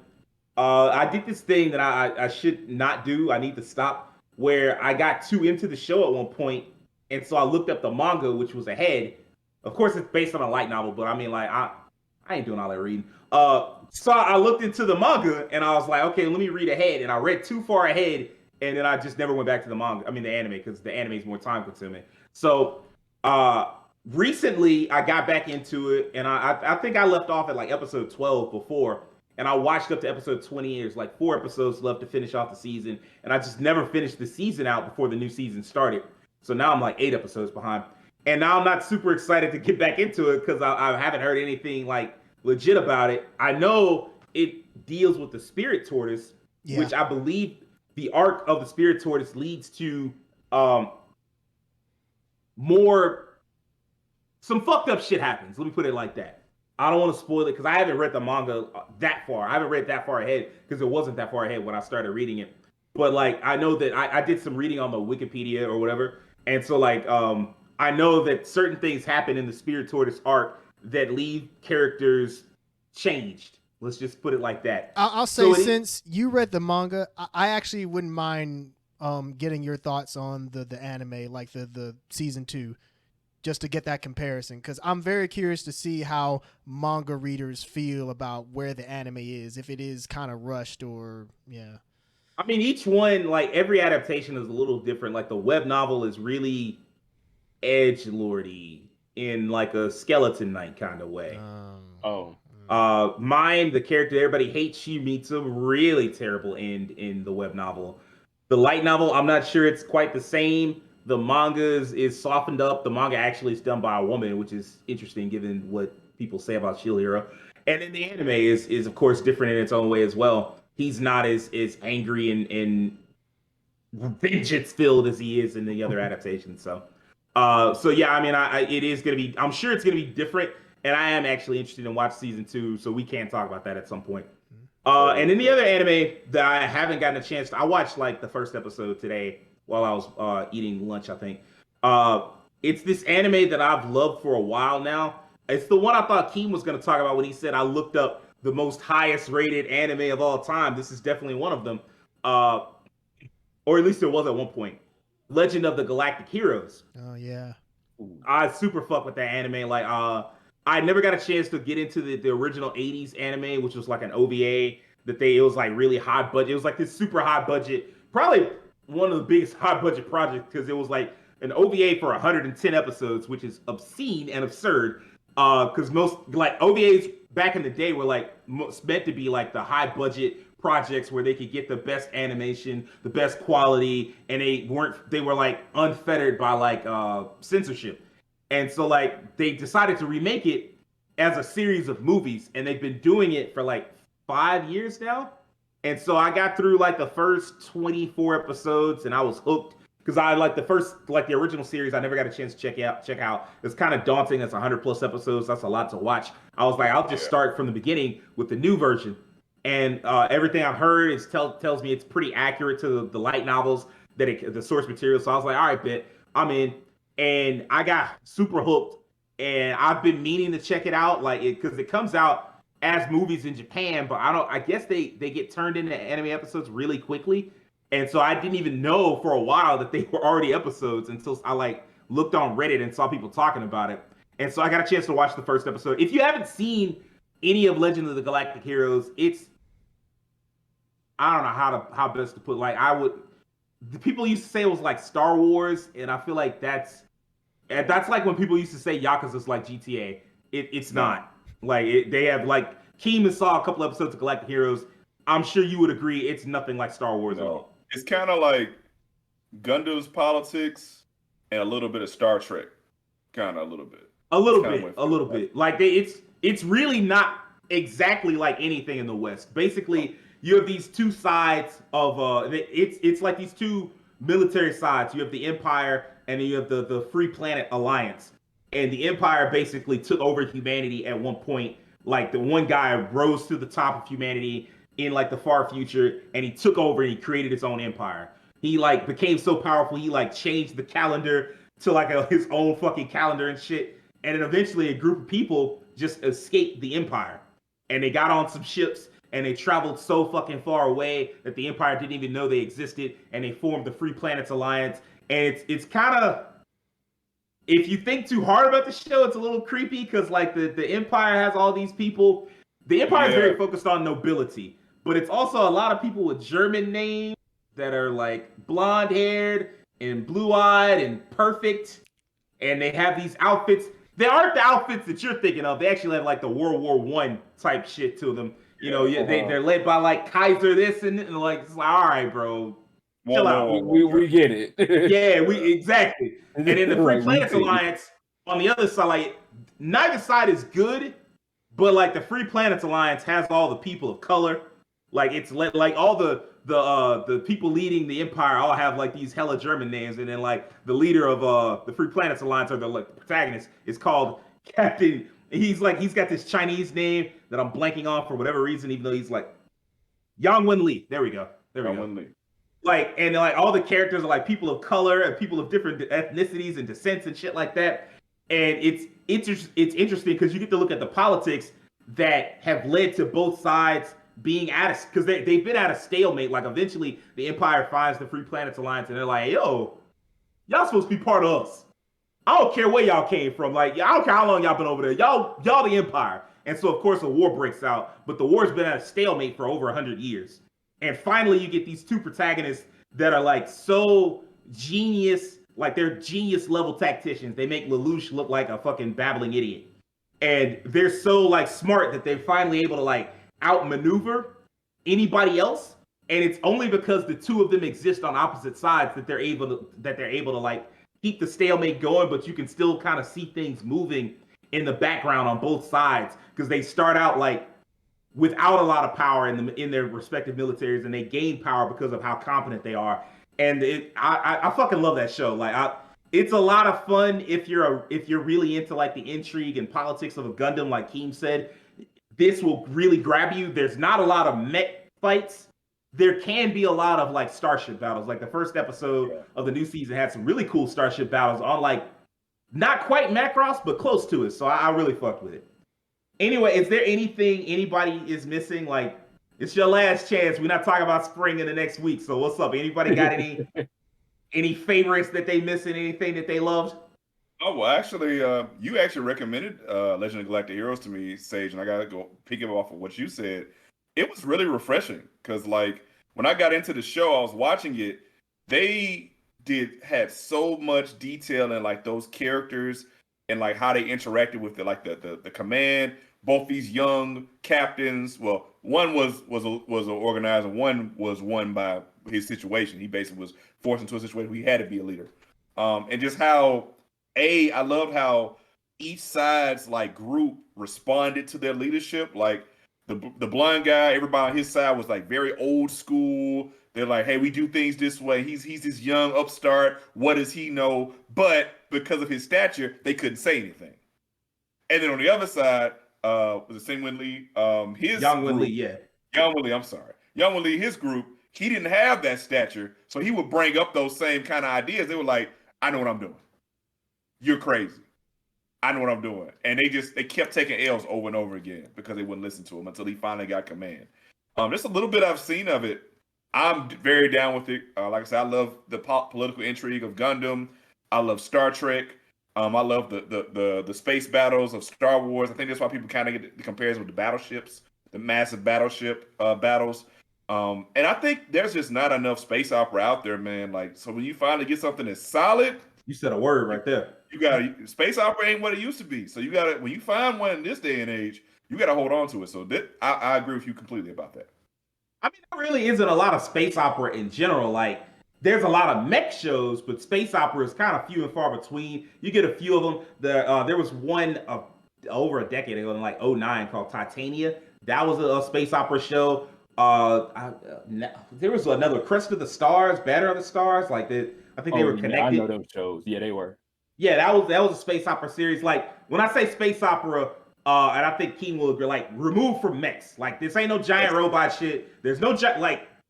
Speaker 1: I did this thing that I should not do. I need to stop, where I got too into the show at one point, and so I looked up the manga, which was ahead. Of course, it's based on a light novel, but I mean, like, I ain't doing all that reading. So I looked into the manga, and I was like, okay, let me read ahead. And I read too far ahead, and then I just never went back to the anime, because the anime is more time consuming. So recently, I got back into it, and I think I left off at like episode 12 before, and I watched up to episode 20. There's like 4 episodes left to finish off the season, and I just never finished the season out before the new season started. So now I'm like 8 episodes behind. And now I'm not super excited to get back into it because I haven't heard anything like legit about it. I know it deals with the spirit tortoise, which I believe the arc of the spirit tortoise leads to some fucked up shit happens. Let me put it like that. I don't want to spoil it because I haven't read the manga that far. I haven't read that far ahead because it wasn't that far ahead when I started reading it. But like, I know that I did some reading on the Wikipedia or whatever. And so like, I know that certain things happen in the Spirit Tortoise arc that leave characters changed. Let's just put it like that.
Speaker 3: I'll say, since you read the manga, I actually wouldn't mind getting your thoughts on the anime, like the season 2, just to get that comparison, because I'm very curious to see how manga readers feel about where the anime is, if it is kind of rushed or
Speaker 1: I mean, each one, like every adaptation is a little different. Like the web novel is really edgelordy in like a Skeleton Knight kind of way. Mine, the character everybody hates, she meets a really terrible end in the web novel. The light novel, I'm not sure it's quite the same, The manga is softened up. The manga actually is done by a woman, which is interesting given what people say about Shield Hero. And then the anime is of course different in its own way as well. He's not as angry and vengeance filled as he is in the other adaptations. So yeah, I mean, it is gonna be. I'm sure it's gonna be different, and I am actually interested in watch season 2. So we can talk about that at some point. And then the other anime that I haven't gotten a chance to, I watched like the first episode today while I was eating lunch, I think. It's this anime that I've loved for a while now. It's the one I thought Keem was going to talk about when he said I looked up the most highest rated anime of all time. This is definitely one of them. Or at least it was at one point. Legend of the Galactic Heroes.
Speaker 3: Oh, yeah.
Speaker 1: I super fuck with that anime. Like, I never got a chance to get into the original 80s anime, which was like an OVA it was like really high budget. It was like this super high budget, probably one of the biggest high budget projects because it was like an OVA for 110 episodes, which is obscene and absurd. Because most like OVAs back in the day were like meant to be like the high budget projects where they could get the best animation, the best quality, and they were like unfettered by like censorship. And so like they decided to remake it as a series of movies, and they've been doing it for like 5 years now. And so I got through like the first 24 episodes and I was hooked because I like the original series. I never got a chance to check out. It's kind of daunting. It's 100+ episodes. That's a lot to watch. I was like, I'll just start from the beginning with the new version. And everything I've heard tells me it's pretty accurate to the light novels, the source material. So I was like, all right, bet, I'm in. And I got super hooked. And I've been meaning to check it out, like because it comes out as movies in Japan, but I guess they get turned into anime episodes really quickly. And so I didn't even know for a while that they were already episodes until I like looked on Reddit and saw people talking about it. And so I got a chance to watch the first episode. If you haven't seen any of Legend of the Galactic Heroes, I don't know how best to put. Like the people used to say it was like Star Wars, and I feel like that's like when people used to say Yakuza's like GTA. It's not. Like they have like Keem saw a couple episodes of Galactic Heroes. I'm sure you would agree it's nothing like Star Wars at all.
Speaker 2: It's kind of like Gundam's politics and a little bit of Star Trek. Kind of a little bit. A little bit. Like
Speaker 1: it's really not exactly like anything in the West. Basically, you have these two sides of it's like these two military sides. You have the Empire and then you have the Free Planet Alliance. And the Empire basically took over humanity at one point. Like the one guy rose to the top of humanity in like the far future, and he took over and he created his own empire. He like became so powerful, he like changed the calendar to like his own fucking calendar and shit. And then eventually a group of people just escaped the Empire. And they got on some ships and they traveled so fucking far away that the Empire didn't even know they existed, and they formed the Free Planets Alliance. And it's kind of, if you think too hard about the show, it's a little creepy because like the Empire has all these people. The Empire is very focused on nobility, but it's also a lot of people with German names that are like blonde haired and blue eyed and perfect. And they have these outfits. They aren't the outfits that you're thinking of. They actually have like the World War I type shit to them. You know, they're led by like Kaiser this and like, it's like, all right, bro. Chill out.
Speaker 4: We get it.
Speaker 1: Yeah, exactly. And then the Free Planets Alliance on the other side, like neither side is good, but like the Free Planets Alliance has all the people of color. Like it's like all the people leading the Empire all have like these hella German names, and then like the leader of the Free Planets Alliance, or the like protagonist, is called Captain. He's got this Chinese name that I'm blanking on for whatever reason, even though he's like Yang Wen Li. There we go. Like, and like all the characters are like people of color and people of different ethnicities and descents and shit like that. And it's interesting because you get to look at the politics that have led to both sides being because they've been at a stalemate. Like eventually the Empire finds the Free Planets Alliance and they're like, yo, y'all supposed to be part of us. I don't care where y'all came from. Like, I don't care how long y'all been over there. Y'all the Empire. And so of course a war breaks out, but the war's been at a stalemate for over 100 years. And finally, you get these two protagonists that are like so genius, like they're genius level tacticians. They make Lelouch look like a fucking babbling idiot. And they're so like smart that they're finally able to like outmaneuver anybody else. And it's only because the two of them exist on opposite sides that they're able to like keep the stalemate going, but you can still kind of see things moving in the background on both sides because they start out like without a lot of power in their respective militaries, and they gain power because of how competent they are. And I fucking love that show. Like it's a lot of fun if you're really into like the intrigue and politics of a Gundam, like Keem said. This will really grab you. There's not a lot of mech fights. There can be a lot of like starship battles. Like the first episode of the new season had some really cool starship battles on like not quite Macross, but close to it. So I really fucked with it. Anyway, is there anything anybody is missing? Like, it's your last chance. We're not talking about spring in the next week. So what's up? Anybody got any favorites that they missing? Anything that they loved?
Speaker 2: Oh, well, actually, you actually recommended Legend of Galactic Heroes to me, Sage, and I got to go pick it off of what you said. It was really refreshing because, like, when I got into the show, I was watching it. They had so much detail in like those characters and like how they interacted with the command. Both these young captains. Well, one was an organizer. One was won by his situation. He basically was forced into a situation where he had to be a leader. And just how I loved how each side's like group responded to their leadership. Like the blind guy, everybody on his side was like very old school. They're like, hey, we do things this way. He's this young upstart. What does he know? But because of his stature, they couldn't say anything. And then on the other side, was it Sing-Wen Lee?
Speaker 1: Young Wen Lee, yeah.
Speaker 2: Young Wen Lee, I'm sorry. Young Wen Lee, his group, he didn't have that stature. So he would bring up those same kind of ideas. They were like, I know what I'm doing. You're crazy. I know what I'm doing. And they kept taking L's over and over again because they wouldn't listen to him until he finally got command. Just a little bit I've seen of it. I'm very down with it. Like I said, I love the political intrigue of Gundam. I love Star Trek. I love the space battles of Star Wars. I think that's why people kind of get the comparison with the battleships, the massive battleship battles. And I think there's just not enough space opera out there, man. Like, so when you finally get something that's solid,
Speaker 1: you said a word right there.
Speaker 2: You got space opera ain't what it used to be. So you got to, when you find one in this day and age, you got to hold on to it. So I agree with you completely about that.
Speaker 1: I mean, there really isn't a lot of space opera in general. Like, there's a lot of mech shows, but space opera is kind of few and far between. You get a few of them. There was one over a decade ago in like 2009 called Titania. That was a space opera show. There was another Crest of the Stars, Banner of the Stars. Like I think they were connected.
Speaker 4: Yeah, I know those shows. Yeah, they were.
Speaker 1: Yeah, that was a space opera series. Like when I say space opera, and I think Keem will agree, like removed from mechs. Like this ain't no giant robot shit. There's no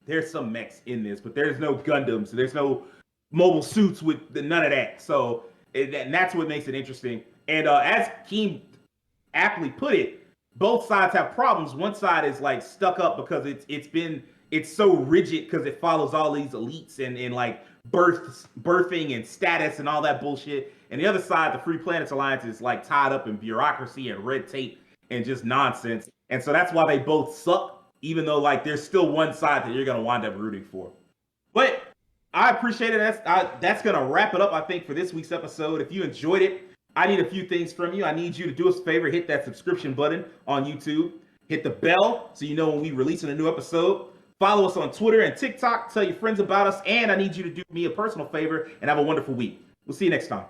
Speaker 1: there's some mechs in this, but there's no Gundams. There's no mobile suits with none of that. So and that's what makes it interesting. And as Keem aptly put it, both sides have problems. One side is like stuck up because it's so rigid because it follows all these elites and like birthing and status and all that bullshit. And the other side, the Free Planets Alliance, is like tied up in bureaucracy and red tape and just nonsense. And so that's why they both suck, even though like there's still one side that you're gonna wind up rooting for. But I appreciate it. That's gonna wrap it up, I think, for this week's episode. If you enjoyed it, I need a few things from you. I need you to do us a favor, hit that subscription button on YouTube, hit the bell so you know when we release a new episode. Follow us on Twitter and TikTok, tell your friends about us, and I need you to do me a personal favor and have a wonderful week. We'll see you next time.